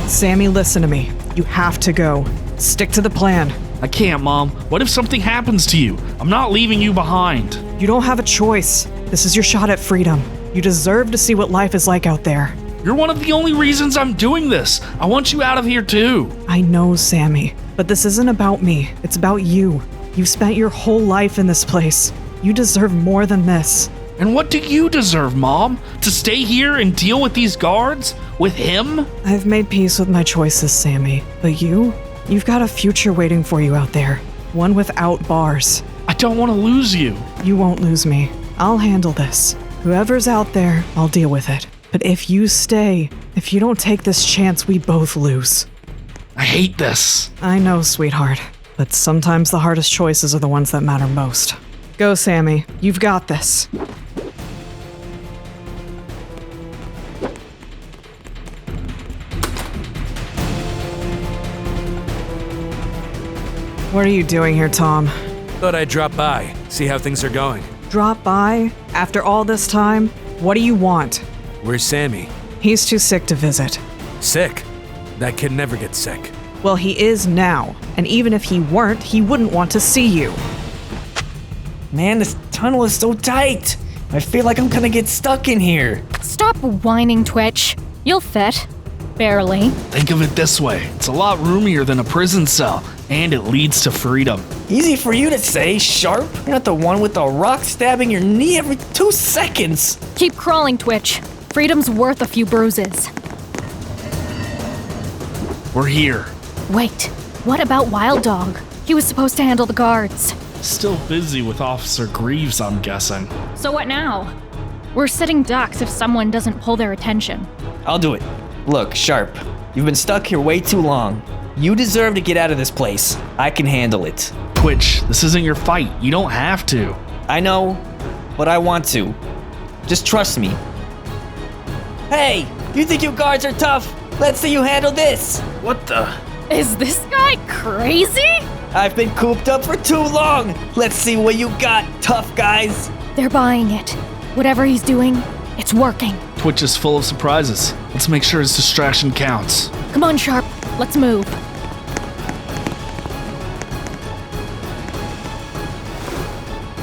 Sammy, listen to me. You have to go. Stick to the plan. I can't, Mom. What if something happens to you? I'm not leaving you behind. You don't have a choice. This is your shot at freedom. You deserve to see what life is like out there. You're one of the only reasons I'm doing this. I want you out of here too. I know, Sammy, but this isn't about me. It's about you. You've spent your whole life in this place. You deserve more than this. And what do you deserve, Mom? To stay here and deal with these guards? With him? I've made peace with my choices, Sammy. But you've got a future waiting for you out there. One without bars. I don't want to lose you. You won't lose me. I'll handle this. Whoever's out there, I'll deal with it. But if you stay, if you don't take this chance, we both lose. I hate this. I know, sweetheart. But sometimes the hardest choices are the ones that matter most. Go, Sammy. You've got this. What are you doing here, Tom? Thought I'd drop by, see how things are going. Drop by? After all this time? What do you want? Where's Sammy? He's too sick to visit. Sick? That kid never gets sick. Well, he is now. And even if he weren't, he wouldn't want to see you. Man, this tunnel is so tight. I feel like I'm gonna get stuck in here. Stop whining, Twitch. You'll fit. Barely. Think of it this way. It's a lot roomier than a prison cell, and it leads to freedom. Easy for you to say, Sharp. You're not the one with the rock stabbing your knee every 2 seconds. Keep crawling, Twitch. Freedom's worth a few bruises. We're here. Wait, what about Wild Dog? He was supposed to handle the guards. Still busy with Officer Greaves, I'm guessing. So what now? We're sitting ducks if someone doesn't pull their attention. I'll do it. Look, Sharp, you've been stuck here way too long. You deserve to get out of this place. I can handle it. Twitch, this isn't your fight. You don't have to. I know, but I want to. Just trust me. Hey, you think you guards are tough? Let's see you handle this. What the? Is this guy crazy? I've been cooped up for too long. Let's see what you got, tough guys. They're buying it. Whatever he's doing, it's working. Twitch is full of surprises. Let's make sure his distraction counts. Come on, Sharp. Let's move.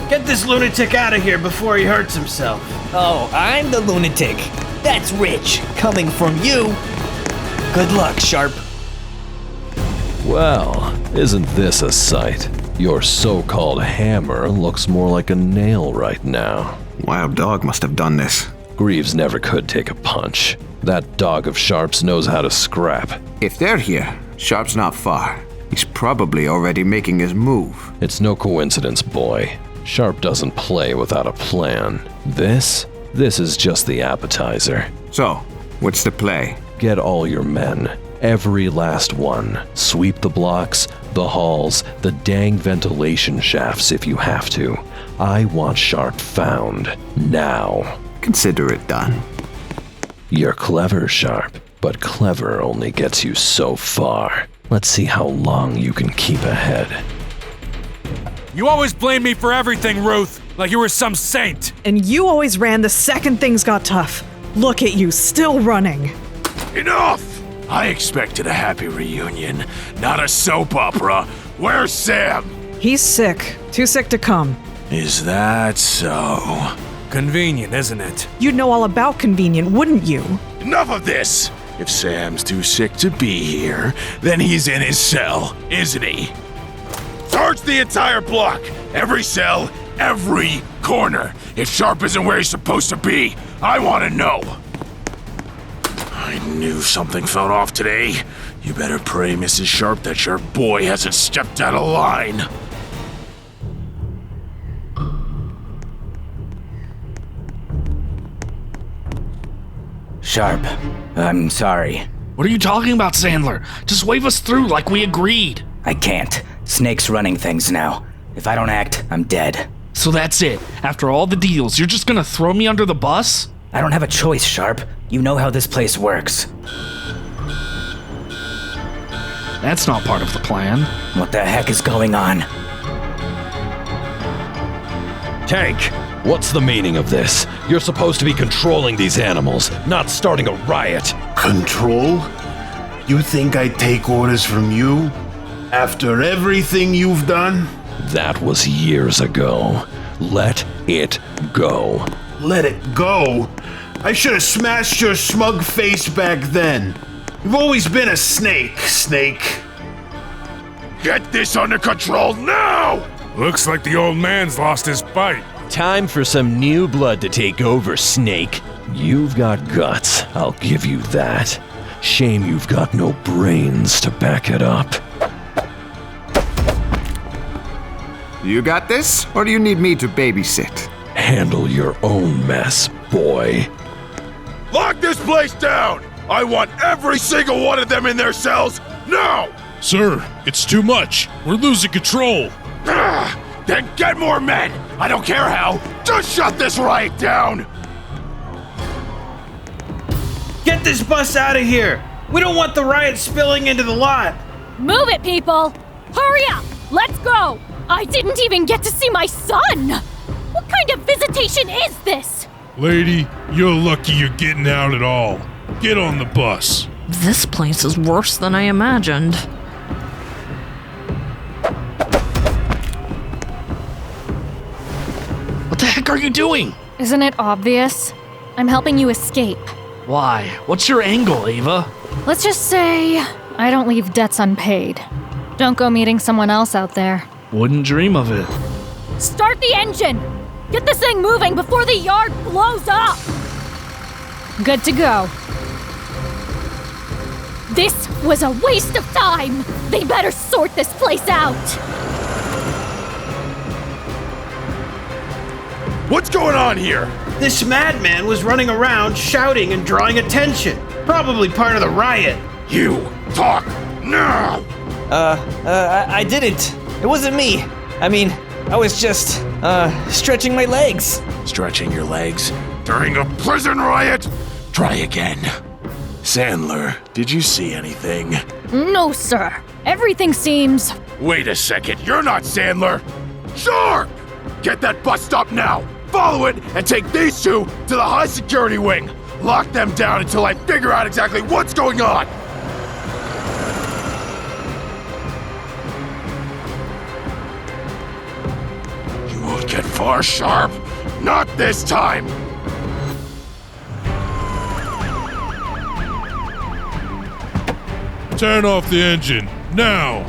Get this lunatic out of here before he hurts himself. Oh, I'm the lunatic. That's rich, coming from you. Good luck, Sharp. Well, isn't this a sight? Your so-called hammer looks more like a nail right now. Wild Dog must have done this. Greaves never could take a punch. That dog of Sharp's knows how to scrap. If they're here, Sharp's not far. He's probably already making his move. It's no coincidence, boy. Sharp doesn't play without a plan. This is just the appetizer. So, what's the play? Get all your men. Every last one. Sweep the blocks, the halls, the dang ventilation shafts if you have to. I want Sharp found. Now. Consider it done. You're clever, Sharp, but clever only gets you so far. Let's see how long you can keep ahead. You always blame me for everything, Ruth, like you were some saint. And you always ran the second things got tough. Look at you, still running. Enough! I expected a happy reunion, not a soap opera. Where's Sam? He's sick. Too sick to come. Is that so? Convenient, isn't it? You'd know all about convenient, wouldn't you? Enough of this! If Sam's too sick to be here, then he's in his cell, isn't he? Search the entire block! Every cell, every corner! If Sharp isn't where he's supposed to be, I want to know! I knew something felt off today. You better pray, Mrs. Sharp, that your boy hasn't stepped out of line. Sharp, I'm sorry. What are you talking about, Sandler? Just wave us through like we agreed. I can't. Snake's running things now. If I don't act, I'm dead. So that's it. After all the deals, you're just gonna throw me under the bus? I don't have a choice, Sharp. You know how this place works. That's not part of the plan. What the heck is going on? Tank, what's the meaning of this? You're supposed to be controlling these animals, not starting a riot. Control? You think I take orders from you? After everything you've done? That was years ago. Let it go. Let it go? I should have smashed your smug face back then. You've always been a snake, Snake. Get this under control now! Looks like the old man's lost his bite. Time for some new blood to take over, Snake. You've got guts, I'll give you that. Shame you've got no brains to back it up. You got this, or do you need me to babysit? Handle your own mess, boy. Lock this place down! I want every single one of them in their cells now! Sir, it's too much. We're losing control. Then get more men! I don't care how! Just shut this riot down! Get this bus out of here! We don't want the riot spilling into the lot! Move it, people! Hurry up! Let's go! I didn't even get to see my son! What kind of visitation is this? Lady, you're lucky you're getting out at all. Get on the bus. This place is worse than I imagined. What the heck are you doing? Isn't it obvious? I'm helping you escape. Why? What's your angle, Ava? Let's just say I don't leave debts unpaid. Don't go meeting someone else out there. Wouldn't dream of it. Start the engine! Get this thing moving before the yard blows up! Good to go. This was a waste of time! They better sort this place out! What's going on here? This madman was running around shouting and drawing attention. Probably part of the riot. You talk now! I didn't. It wasn't me. I mean, I was just, stretching my legs. Stretching your legs? During a prison riot? Try again. Sandler, did you see anything? No, sir. Everything seems... Wait a second, you're not Sandler! Sharp! Get that bus stop now! Follow it and take these two to the high security wing! Lock them down until I figure out exactly what's going on! You won't get far, Sharp! Not this time! Turn off the engine, now!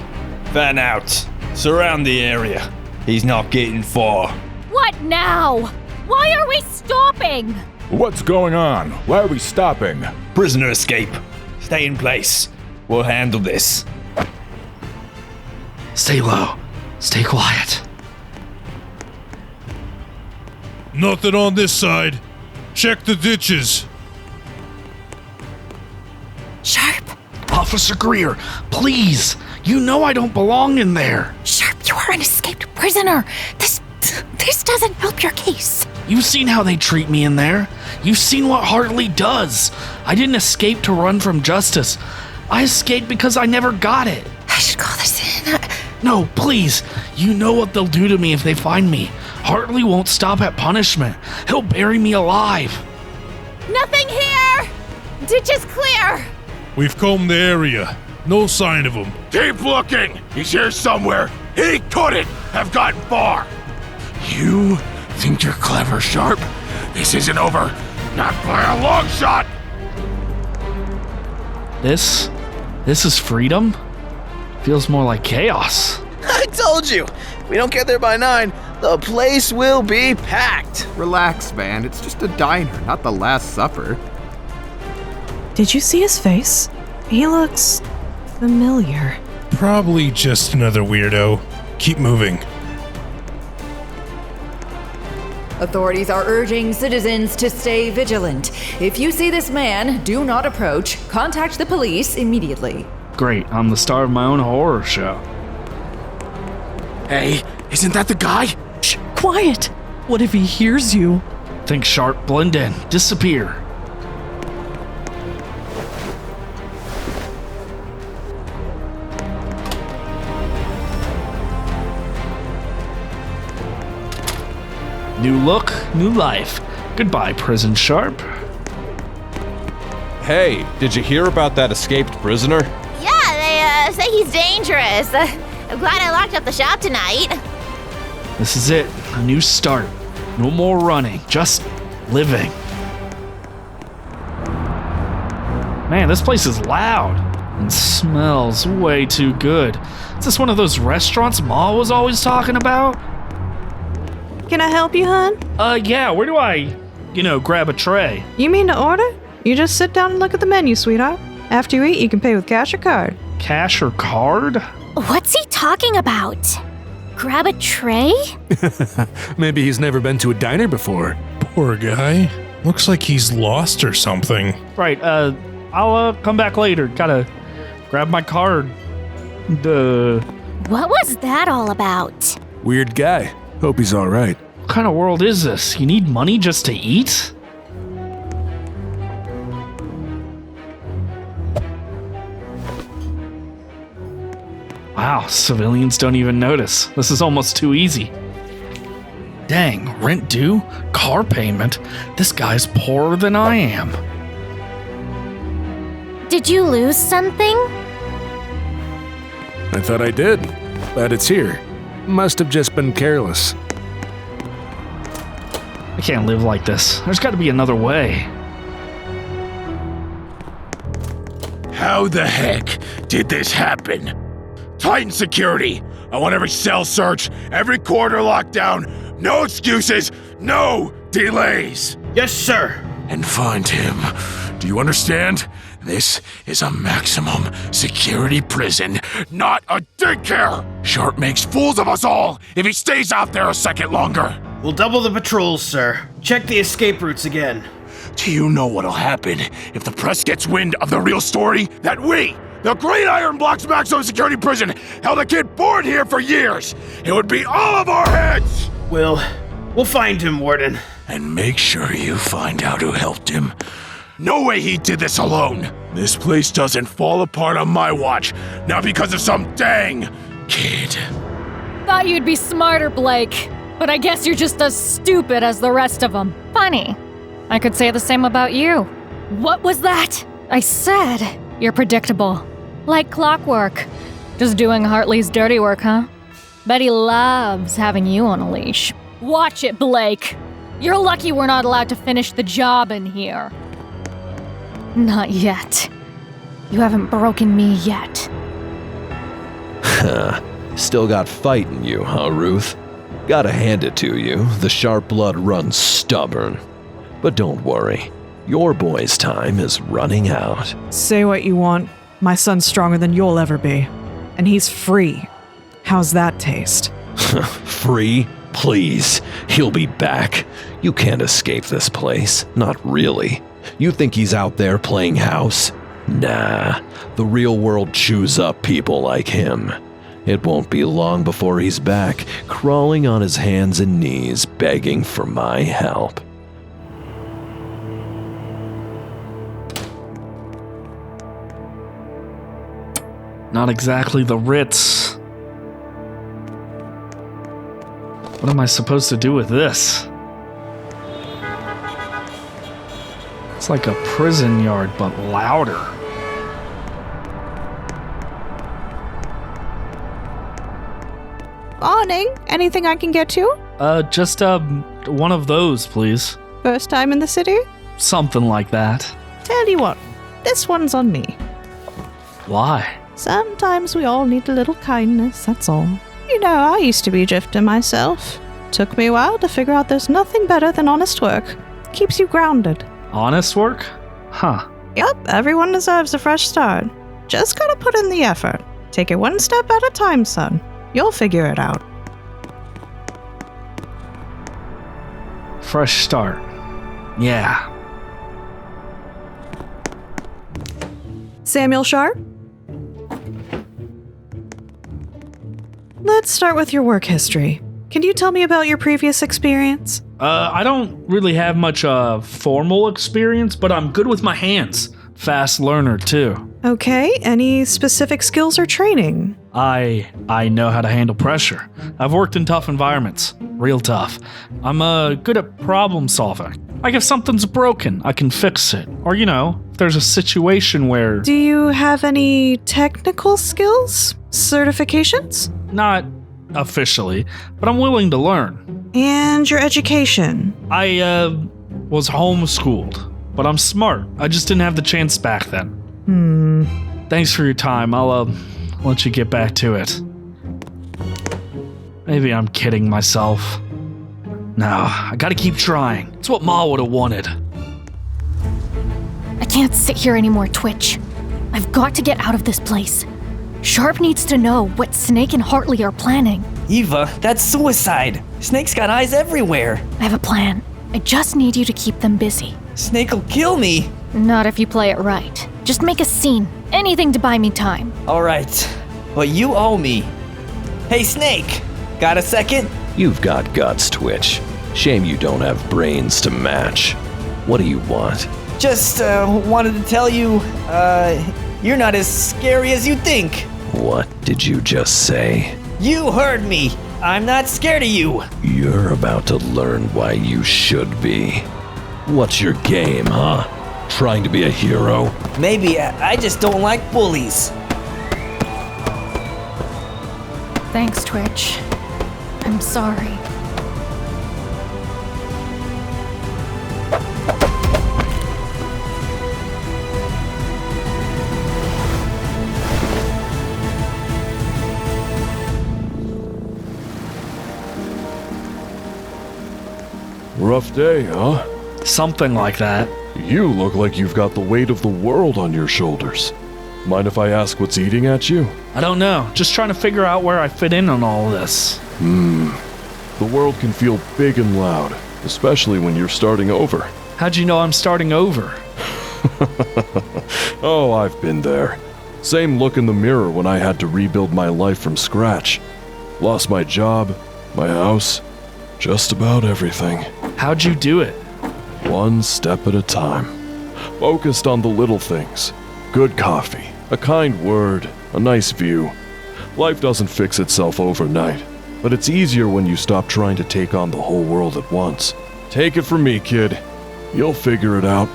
Fan out. Surround the area. He's not getting far. What now? Why are we stopping? What's going on? Why are we stopping? Prisoner escape. Stay in place. We'll handle this. Stay low. Stay quiet. Nothing on this side. Check the ditches. Sharp. Officer Greer, please. You know I don't belong in there. Sharp, you are an escaped prisoner. This doesn't help your case. You've seen how they treat me in there. You've seen what Hartley does. I didn't escape to run from justice. I escaped because I never got it. I should call this in. No, please. You know what they'll do to me if they find me. Hartley won't stop at punishment. He'll bury me alive. Nothing here! Ditch is clear! We've combed the area. No sign of him. Keep looking! He's here somewhere. He couldn't have gotten far. You think you're clever, Sharp? This isn't over. Not by a long shot. This is freedom? Feels more like chaos. I told you! If we don't get there by 9, the place will be packed. Relax, man. It's just a diner, not the Last Supper. Did you see his face? He looks familiar. Probably just another weirdo. Keep moving. Authorities are urging citizens to stay vigilant. If you see this man, do not approach. Contact the police immediately. Great, I'm the star of my own horror show. Hey, isn't that the guy? Shh, quiet! What if he hears you? Think Sharp, blend in, disappear. New look, new life. Goodbye, Prison Sharp. Hey, did you hear about that escaped prisoner? Yeah, they say he's dangerous. I'm glad I locked up the shop tonight. This is it, a new start. No more running, just living. Man, this place is loud and smells way too good. Is this one of those restaurants Ma was always talking about? Can I help you, hon? Yeah, where do I, grab a tray? You mean to order? You just sit down and look at the menu, sweetheart. After you eat, you can pay with cash or card. Cash or card? What's he talking about? Grab a tray? Maybe he's never been to a diner before. Poor guy. Looks like he's lost or something. Right, I'll come back later. Gotta grab my card. Duh. What was that all about? Weird guy. Hope he's all right. What kind of world is this? You need money just to eat? Wow, civilians don't even notice. This is almost too easy. Dang, rent due? Car payment? This guy's poorer than I am. Did you lose something? I thought I did. Glad it's here. Must have just been careless. I can't live like this. There's gotta be another way. How the heck did this happen? Titan security! I want every cell searched, every corner locked down, no excuses, no delays! Yes, sir. And find him. Do you understand? This is a maximum security prison, not a daycare! Sharp makes fools of us all if he stays out there a second longer. We'll double the patrols, sir. Check the escape routes again. Do you know what'll happen if the press gets wind of the real story? That we, the great IronBlox maximum security prison, held a kid born here for years! It would be all of our heads! We'll find him, Warden. And make sure you find out who helped him. No way he did this alone. This place doesn't fall apart on my watch, not because of some dang kid. Thought you'd be smarter, Blake. But I guess you're just as stupid as the rest of them. Funny. I could say the same about you. What was that? I said you're predictable. Like clockwork. Just doing Hartley's dirty work, huh? Bet he loves having you on a leash. Watch it, Blake. You're lucky we're not allowed to finish the job in here. Not yet. You haven't broken me yet. Still got fight in you, huh, Ruth? Gotta hand it to you, the sharp blood runs stubborn. But don't worry, your boy's time is running out. Say what you want. My son's stronger than you'll ever be. And he's free. How's that taste? Free? Please, he'll be back. You can't escape this place, not really. You think he's out there playing house? Nah, the real world chews up people like him. It won't be long before he's back, crawling on his hands and knees, begging for my help. Not exactly the Ritz. What am I supposed to do with this? It's like a prison yard, but louder. Morning. Anything I can get you? Just one of those, please. First time in the city? Something like that. Tell you what, this one's on me. Why? Sometimes we all need a little kindness, that's all. You know, I used to be a drifter myself. Took me a while to figure out there's nothing better than honest work. Keeps you grounded. Honest work? Huh. Yup, everyone deserves a fresh start. Just gotta put in the effort. Take it one step at a time, son. You'll figure it out. Fresh start. Yeah. Samuel Sharp? Let's start with your work history. Can you tell me about your previous experience? I don't really have much formal experience, but I'm good with my hands. Fast learner, too. Okay, any specific skills or training? I know how to handle pressure. I've worked in tough environments. Real tough. I'm good at problem solving. Like if something's broken, I can fix it. Or, you know, if there's a situation where... Do you have any technical skills? Certifications? Not officially, but I'm willing to learn. And your education? I was homeschooled, but I'm smart. I just didn't have the chance back then. Thanks for your time. I'll let you get back to it. Maybe I'm kidding myself. No, I gotta keep trying. It's what Ma would have wanted. I can't sit here anymore, Twitch. I've got to get out of this place. Sharp needs to know what Snake and Hartley are planning. Eva, that's suicide. Snake's got eyes everywhere. I have a plan. I just need you to keep them busy. Snake'll kill me. Not if you play it right. Just make a scene. Anything to buy me time. All right, but you owe me. Hey, Snake, got a second? You've got guts, Twitch. Shame you don't have brains to match. What do you want? Just wanted to tell you, you're not as scary as you think. What did you just say? You heard me. I'm not scared of you. You're about to learn why you should be. What's your game, huh? Trying to be a hero? Maybe. I just don't like bullies. Thanks, Twitch. I'm sorry. Rough day, huh? Something like that. You look like you've got the weight of the world on your shoulders. Mind if I ask what's eating at you? I don't know. Just trying to figure out where I fit in on all this. The world can feel big and loud, especially when you're starting over. How'd you know I'm starting over? Oh, I've been there. Same look in the mirror when I had to rebuild my life from scratch. Lost my job, my house, just about everything. How'd you do it? One step at a time. Focused on the little things. Good coffee, a kind word, a nice view. Life doesn't fix itself overnight, but it's easier when you stop trying to take on the whole world at once. Take it from me, kid. You'll figure it out.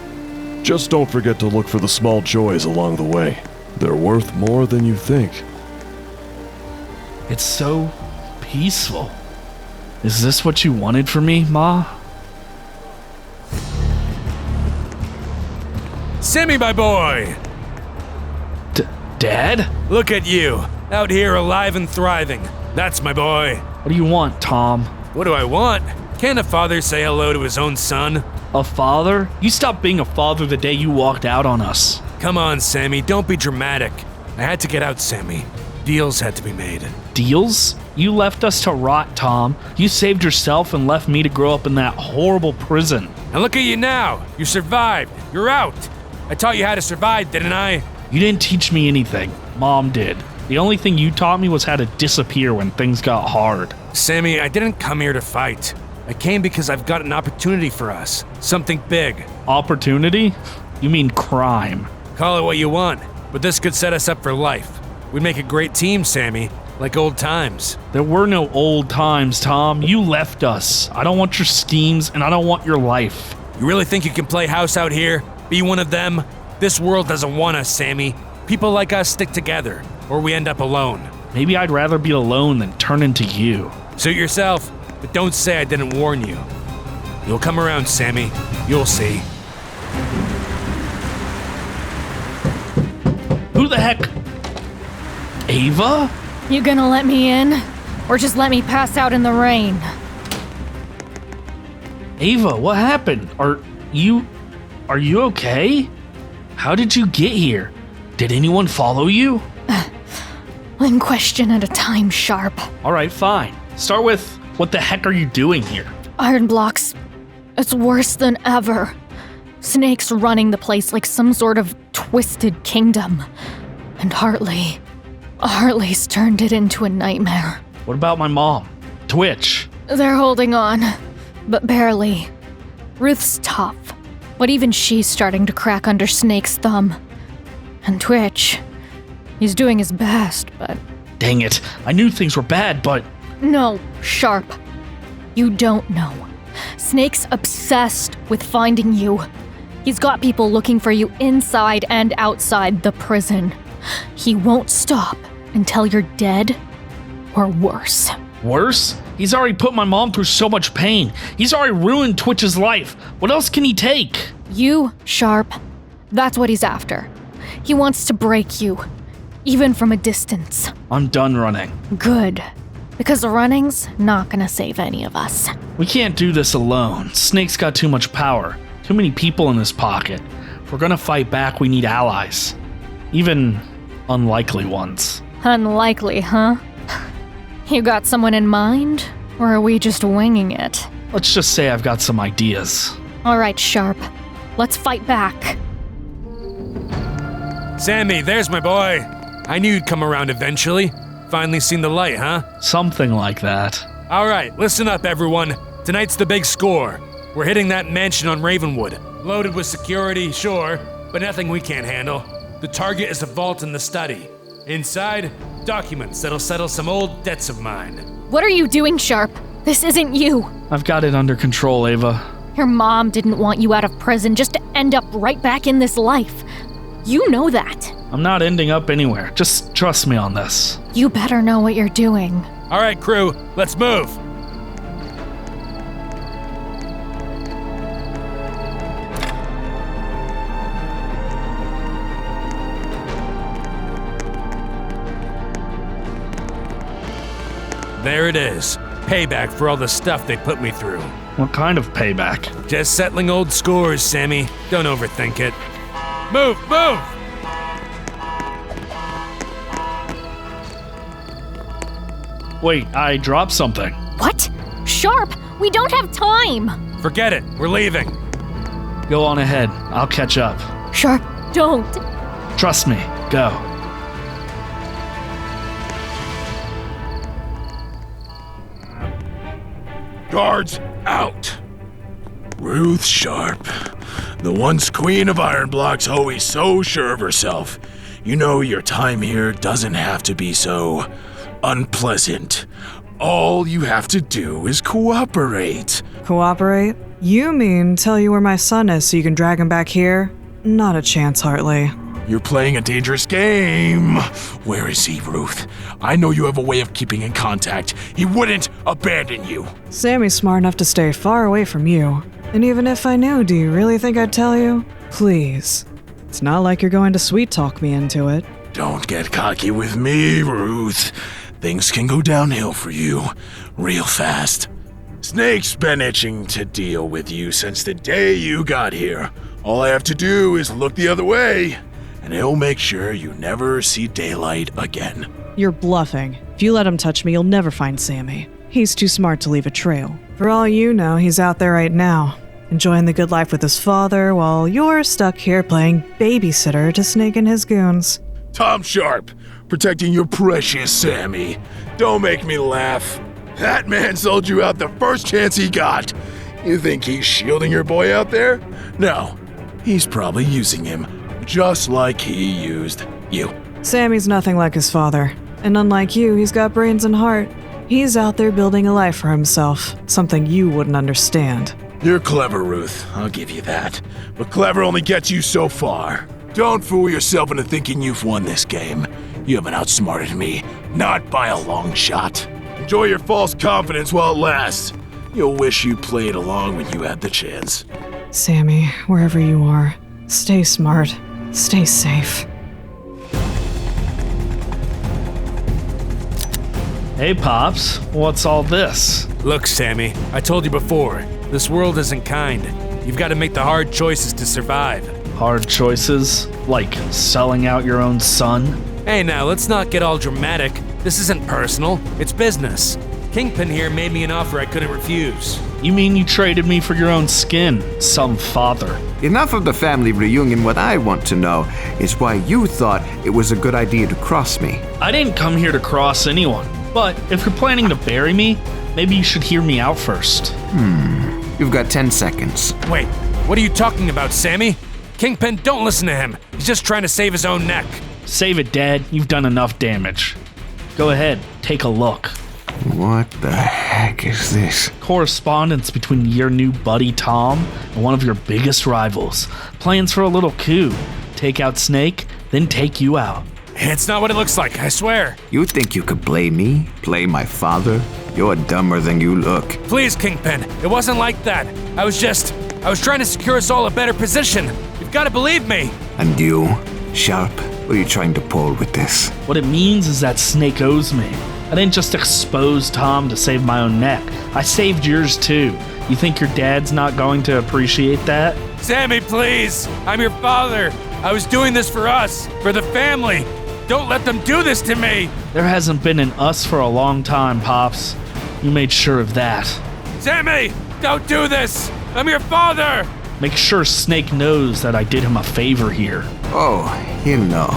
Just don't forget to look for the small joys along the way. They're worth more than you think. It's so peaceful. Is this what you wanted from me, Ma? Sammy, my boy! Dad? Look at you, out here alive and thriving. That's my boy. What do you want, Tom? What do I want? Can't a father say hello to his own son? A father? You stopped being a father the day you walked out on us. Come on, Sammy, don't be dramatic. I had to get out, Sammy. Deals had to be made. Deals? You left us to rot, Tom. You saved yourself and left me to grow up in that horrible prison. And look at you now. You survived. You're out. I taught you how to survive, didn't I? You didn't teach me anything. Mom did. The only thing you taught me was how to disappear when things got hard. Sammy, I didn't come here to fight. I came because I've got an opportunity for us. Something big. Opportunity? You mean crime. Call it what you want, but this could set us up for life. We'd make a great team, Sammy. Like old times. There were no old times, Tom. You left us. I don't want your schemes, and I don't want your life. You really think you can play house out here? Be one of them? This world doesn't want us, Sammy. People like us stick together, or we end up alone. Maybe I'd rather be alone than turn into you. Suit yourself, but don't say I didn't warn you. You'll come around, Sammy. You'll see. Who the heck? Ava? You gonna let me in? Or just let me pass out in the rain? Ava, what happened? Are you okay? How did you get here? Did anyone follow you? One question at a time, Sharp. All right, fine. Start with, what the heck are you doing here? IronBlox, it's worse than ever. Snakes running the place like some sort of twisted kingdom. And Hartley's turned it into a nightmare. What about my mom? Twitch? They're holding on, but barely. Ruth's tough, but even she's starting to crack under Snake's thumb. And Twitch, he's doing his best, but... Dang it, I knew things were bad, but... No, Sharp. You don't know. Snake's obsessed with finding you. He's got people looking for you inside and outside the prison. He won't stop until you're dead or worse. Worse? He's already put my mom through so much pain. He's already ruined Twitch's life. What else can he take? You, Sharp. That's what he's after. He wants to break you, even from a distance. I'm done running. Good. Because running's not gonna save any of us. We can't do this alone. Snake's got too much power. Too many people in his pocket. If we're gonna fight back, we need allies. Even unlikely ones. Unlikely, huh? You got someone in mind? Or are we just winging it? Let's just say I've got some ideas. Alright, Sharp. Let's fight back. Sammy, there's my boy. I knew you'd come around eventually. Finally seen the light, huh? Something like that. Alright, listen up, everyone. Tonight's the big score. We're hitting that mansion on Ravenwood. Loaded with security, sure, but nothing we can't handle. The target is a vault in the study. Inside, documents that'll settle some old debts of mine. What are you doing, Sharp? This isn't you. I've got it under control, Ava. Your mom didn't want you out of prison just to end up right back in this life. You know that. I'm not ending up anywhere. Just trust me on this. You better know what you're doing. Alright, crew, let's move. There it is. Payback for all the stuff they put me through. What kind of payback? Just settling old scores, Sammy. Don't overthink it. Move, move! Wait, I dropped something. What? Sharp, we don't have time! Forget it, we're leaving. Go on ahead, I'll catch up. Sharp, don't. Trust me, go. Guards out! Ruth Sharp, the once queen of IronBlox, always so sure of herself. You know your time here doesn't have to be so unpleasant. All you have to do is cooperate. Cooperate? You mean tell you where my son is so you can drag him back here? Not a chance, Hartley. You're playing a dangerous game. Where is he, Ruth? I know you have a way of keeping in contact. He wouldn't abandon you. Sammy's smart enough to stay far away from you. And even if I knew, do you really think I'd tell you? Please. It's not like you're going to sweet talk me into it. Don't get cocky with me, Ruth. Things can go downhill for you real fast. Snake's been itching to deal with you since the day you got here. All I have to do is look the other way, and he'll make sure you never see daylight again. You're bluffing. If you let him touch me, you'll never find Sammy. He's too smart to leave a trail. For all you know, he's out there right now, enjoying the good life with his father, while you're stuck here playing babysitter to Snake and his goons. Tom Sharp, protecting your precious Sammy. Don't make me laugh. That man sold you out the first chance he got. You think he's shielding your boy out there? No, he's probably using him, just like he used you. Sammy's nothing like his father, and unlike you, he's got brains and heart. He's out there building a life for himself, something you wouldn't understand. You're clever, Ruth, I'll give you that. But clever only gets you so far. Don't fool yourself into thinking you've won this game. You haven't outsmarted me, not by a long shot. Enjoy your false confidence while it lasts. You'll wish you played along when you had the chance. Sammy, wherever you are, stay smart, stay safe. Hey, Pops, what's all this? Look, Sammy, I told you before, this world isn't kind. You've got to make the hard choices to survive. Hard choices? Like selling out your own son? Hey, now, let's not get all dramatic. This isn't personal, it's business. Kingpin here made me an offer I couldn't refuse. You mean you traded me for your own skin, some father? Enough of the family reunion. What I want to know is why you thought it was a good idea to cross me. I didn't come here to cross anyone. But if you're planning to bury me, maybe you should hear me out first. You've got 10 seconds. Wait, what are you talking about, Sammy? Kingpin, don't listen to him. He's just trying to save his own neck. Save it, Dad. You've done enough damage. Go ahead, take a look. What the heck is this? Correspondence between your new buddy Tom and one of your biggest rivals. Plans for a little coup. Take out Snake, then take you out. It's not what it looks like, I swear. You think you could play me? Play my father? You're dumber than you look. Please, Kingpin, it wasn't like that. I was trying to secure us all a better position. You've got to believe me. And you, Sharp, what are you trying to pull with this? What it means is that Snake owes me. I didn't just expose Tom to save my own neck. I saved yours too. You think your dad's not going to appreciate that? Sammy, please. I'm your father. I was doing this for us, for the family. Don't let them do this to me! There hasn't been an us for a long time, Pops. You made sure of that. Sammy! Don't do this! I'm your father! Make sure Snake knows that I did him a favor here. Oh, he'll know.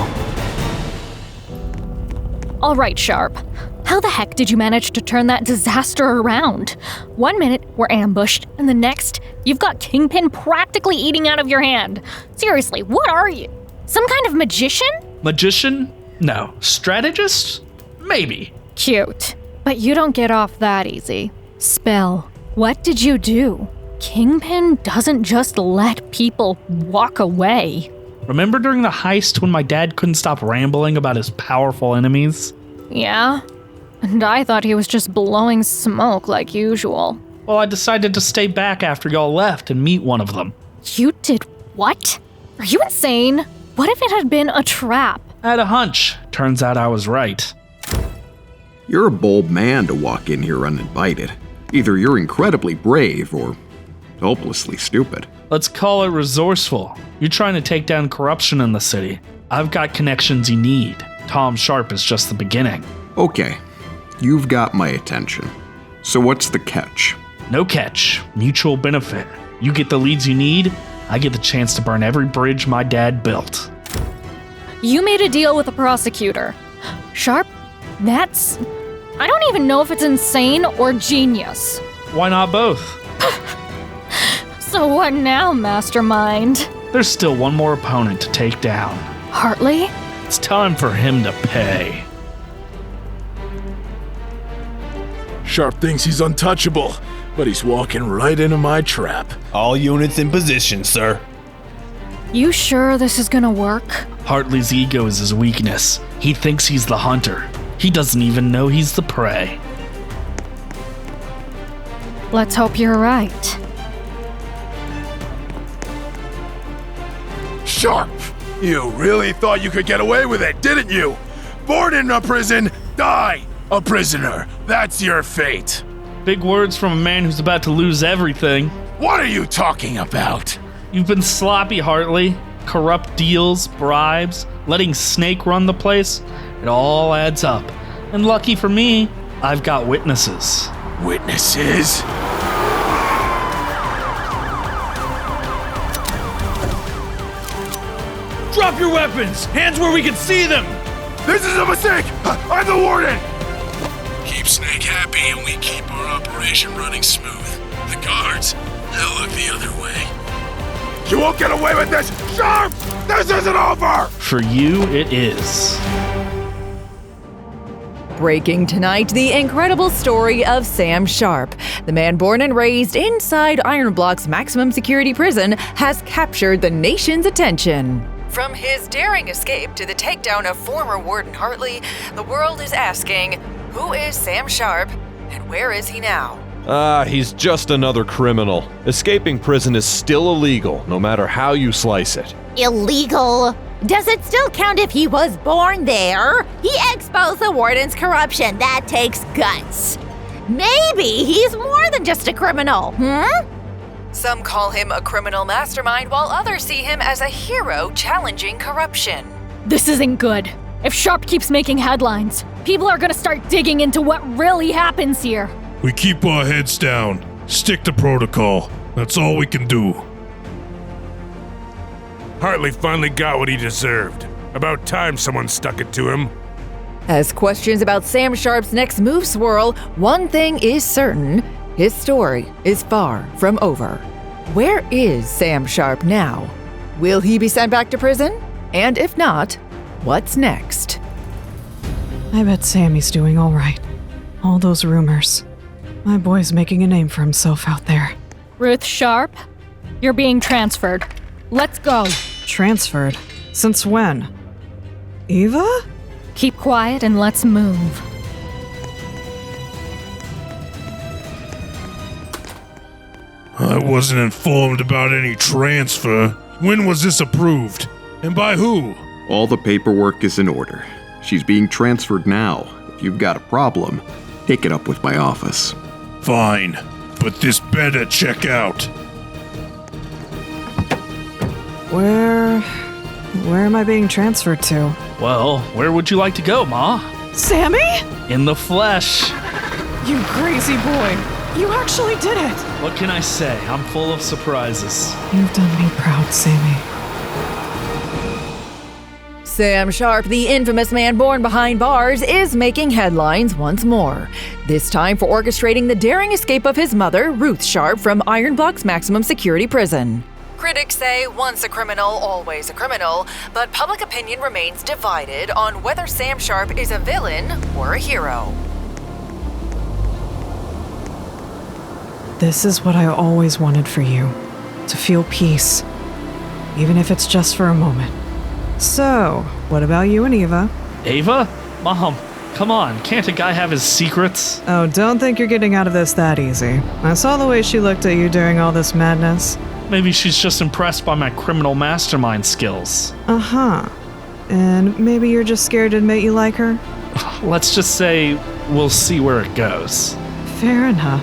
All right, Sharp. How the heck did you manage to turn that disaster around? 1 minute, we're ambushed, and the next, you've got Kingpin practically eating out of your hand. Seriously, what are you? Some kind of magician? Magician? No. Strategist? Maybe. Cute. But you don't get off that easy. Spell. What did you do? Kingpin doesn't just let people walk away. Remember during the heist when my dad couldn't stop rambling about his powerful enemies? Yeah? And I thought he was just blowing smoke like usual. Well, I decided to stay back after y'all left and meet one of them. You did what? Are you insane? What if it had been a trap? I had a hunch. Turns out I was right. You're a bold man to walk in here uninvited. Either you're incredibly brave or hopelessly stupid. Let's call it resourceful. You're trying to take down corruption in the city. I've got connections you need. Tom Sharp is just the beginning. Okay, you've got my attention. So what's the catch? No catch. Mutual benefit. You get the leads you need, I get the chance to burn every bridge my dad built. You made a deal with the prosecutor. Sharp, that's... I don't even know if it's insane or genius. Why not both? So what now, mastermind? There's still one more opponent to take down. Hartley? It's time for him to pay. Sharp thinks he's untouchable, but he's walking right into my trap. All units in position, sir. You sure this is gonna work? Hartley's ego is his weakness. He thinks he's the hunter. He doesn't even know he's the prey. Let's hope you're right. Sharp! You really thought you could get away with it, didn't you? Born in a prison, die a prisoner. That's your fate. Big words from a man who's about to lose everything. What are you talking about? You've been sloppy, Hartley. Corrupt deals, bribes, letting Snake run the place. It all adds up. And lucky for me, I've got witnesses. Witnesses? Drop your weapons! Hands where we can see them! This is a mistake! I'm the warden! Keep Snake happy and we keep our operation running smooth. The guards, they'll look the other way. You won't get away with this! Sharp! This isn't over! For you, it is. Breaking tonight, the incredible story of Sam Sharp. The man born and raised inside IronBlox maximum security prison has captured the nation's attention. From his daring escape to the takedown of former Warden Hartley, the world is asking, who is Sam Sharp and where is he now? He's just another criminal. Escaping prison is still illegal, no matter how you slice it. Illegal? Does it still count if he was born there? He exposed the warden's corruption. That takes guts. Maybe he's more than just a criminal, Some call him a criminal mastermind, while others see him as a hero challenging corruption. This isn't good. If Sharp keeps making headlines, people are gonna start digging into what really happens here. We keep our heads down, stick to protocol. That's all we can do. Hartley finally got what he deserved. About time someone stuck it to him. As questions about Sam Sharp's next move swirl, one thing is certain. His story is far from over. Where is Sam Sharp now? Will he be sent back to prison? And if not, what's next? I bet Sammy's doing all right. All those rumors. My boy's making a name for himself out there. Ruth Sharp, you're being transferred. Let's go. Transferred? Since when? Eva? Keep quiet and let's move. I wasn't informed about any transfer. When was this approved? And by who? All the paperwork is in order. She's being transferred now. If you've got a problem, take it up with my office. Fine, but this better check out. Where am I being transferred to? Well, where would you like to go, Ma? Sammy? In the flesh. You crazy boy. You actually did it. What can I say? I'm full of surprises. You've done me proud, Sammy. Sam Sharp, the infamous man born behind bars, is making headlines once more. This time for orchestrating the daring escape of his mother, Ruth Sharp, from IronBlox maximum security prison. Critics say once a criminal, always a criminal, but public opinion remains divided on whether Sam Sharp is a villain or a hero. This is what I always wanted for you. To feel peace. Even if it's just for a moment. So, what about you and Eva? Ava? Mom, come on, can't a guy have his secrets? Oh, don't think you're getting out of this that easy. I saw the way she looked at you during all this madness. Maybe she's just impressed by my criminal mastermind skills. Uh-huh. And maybe you're just scared to admit you like her? Let's just say we'll see where it goes. Fair enough.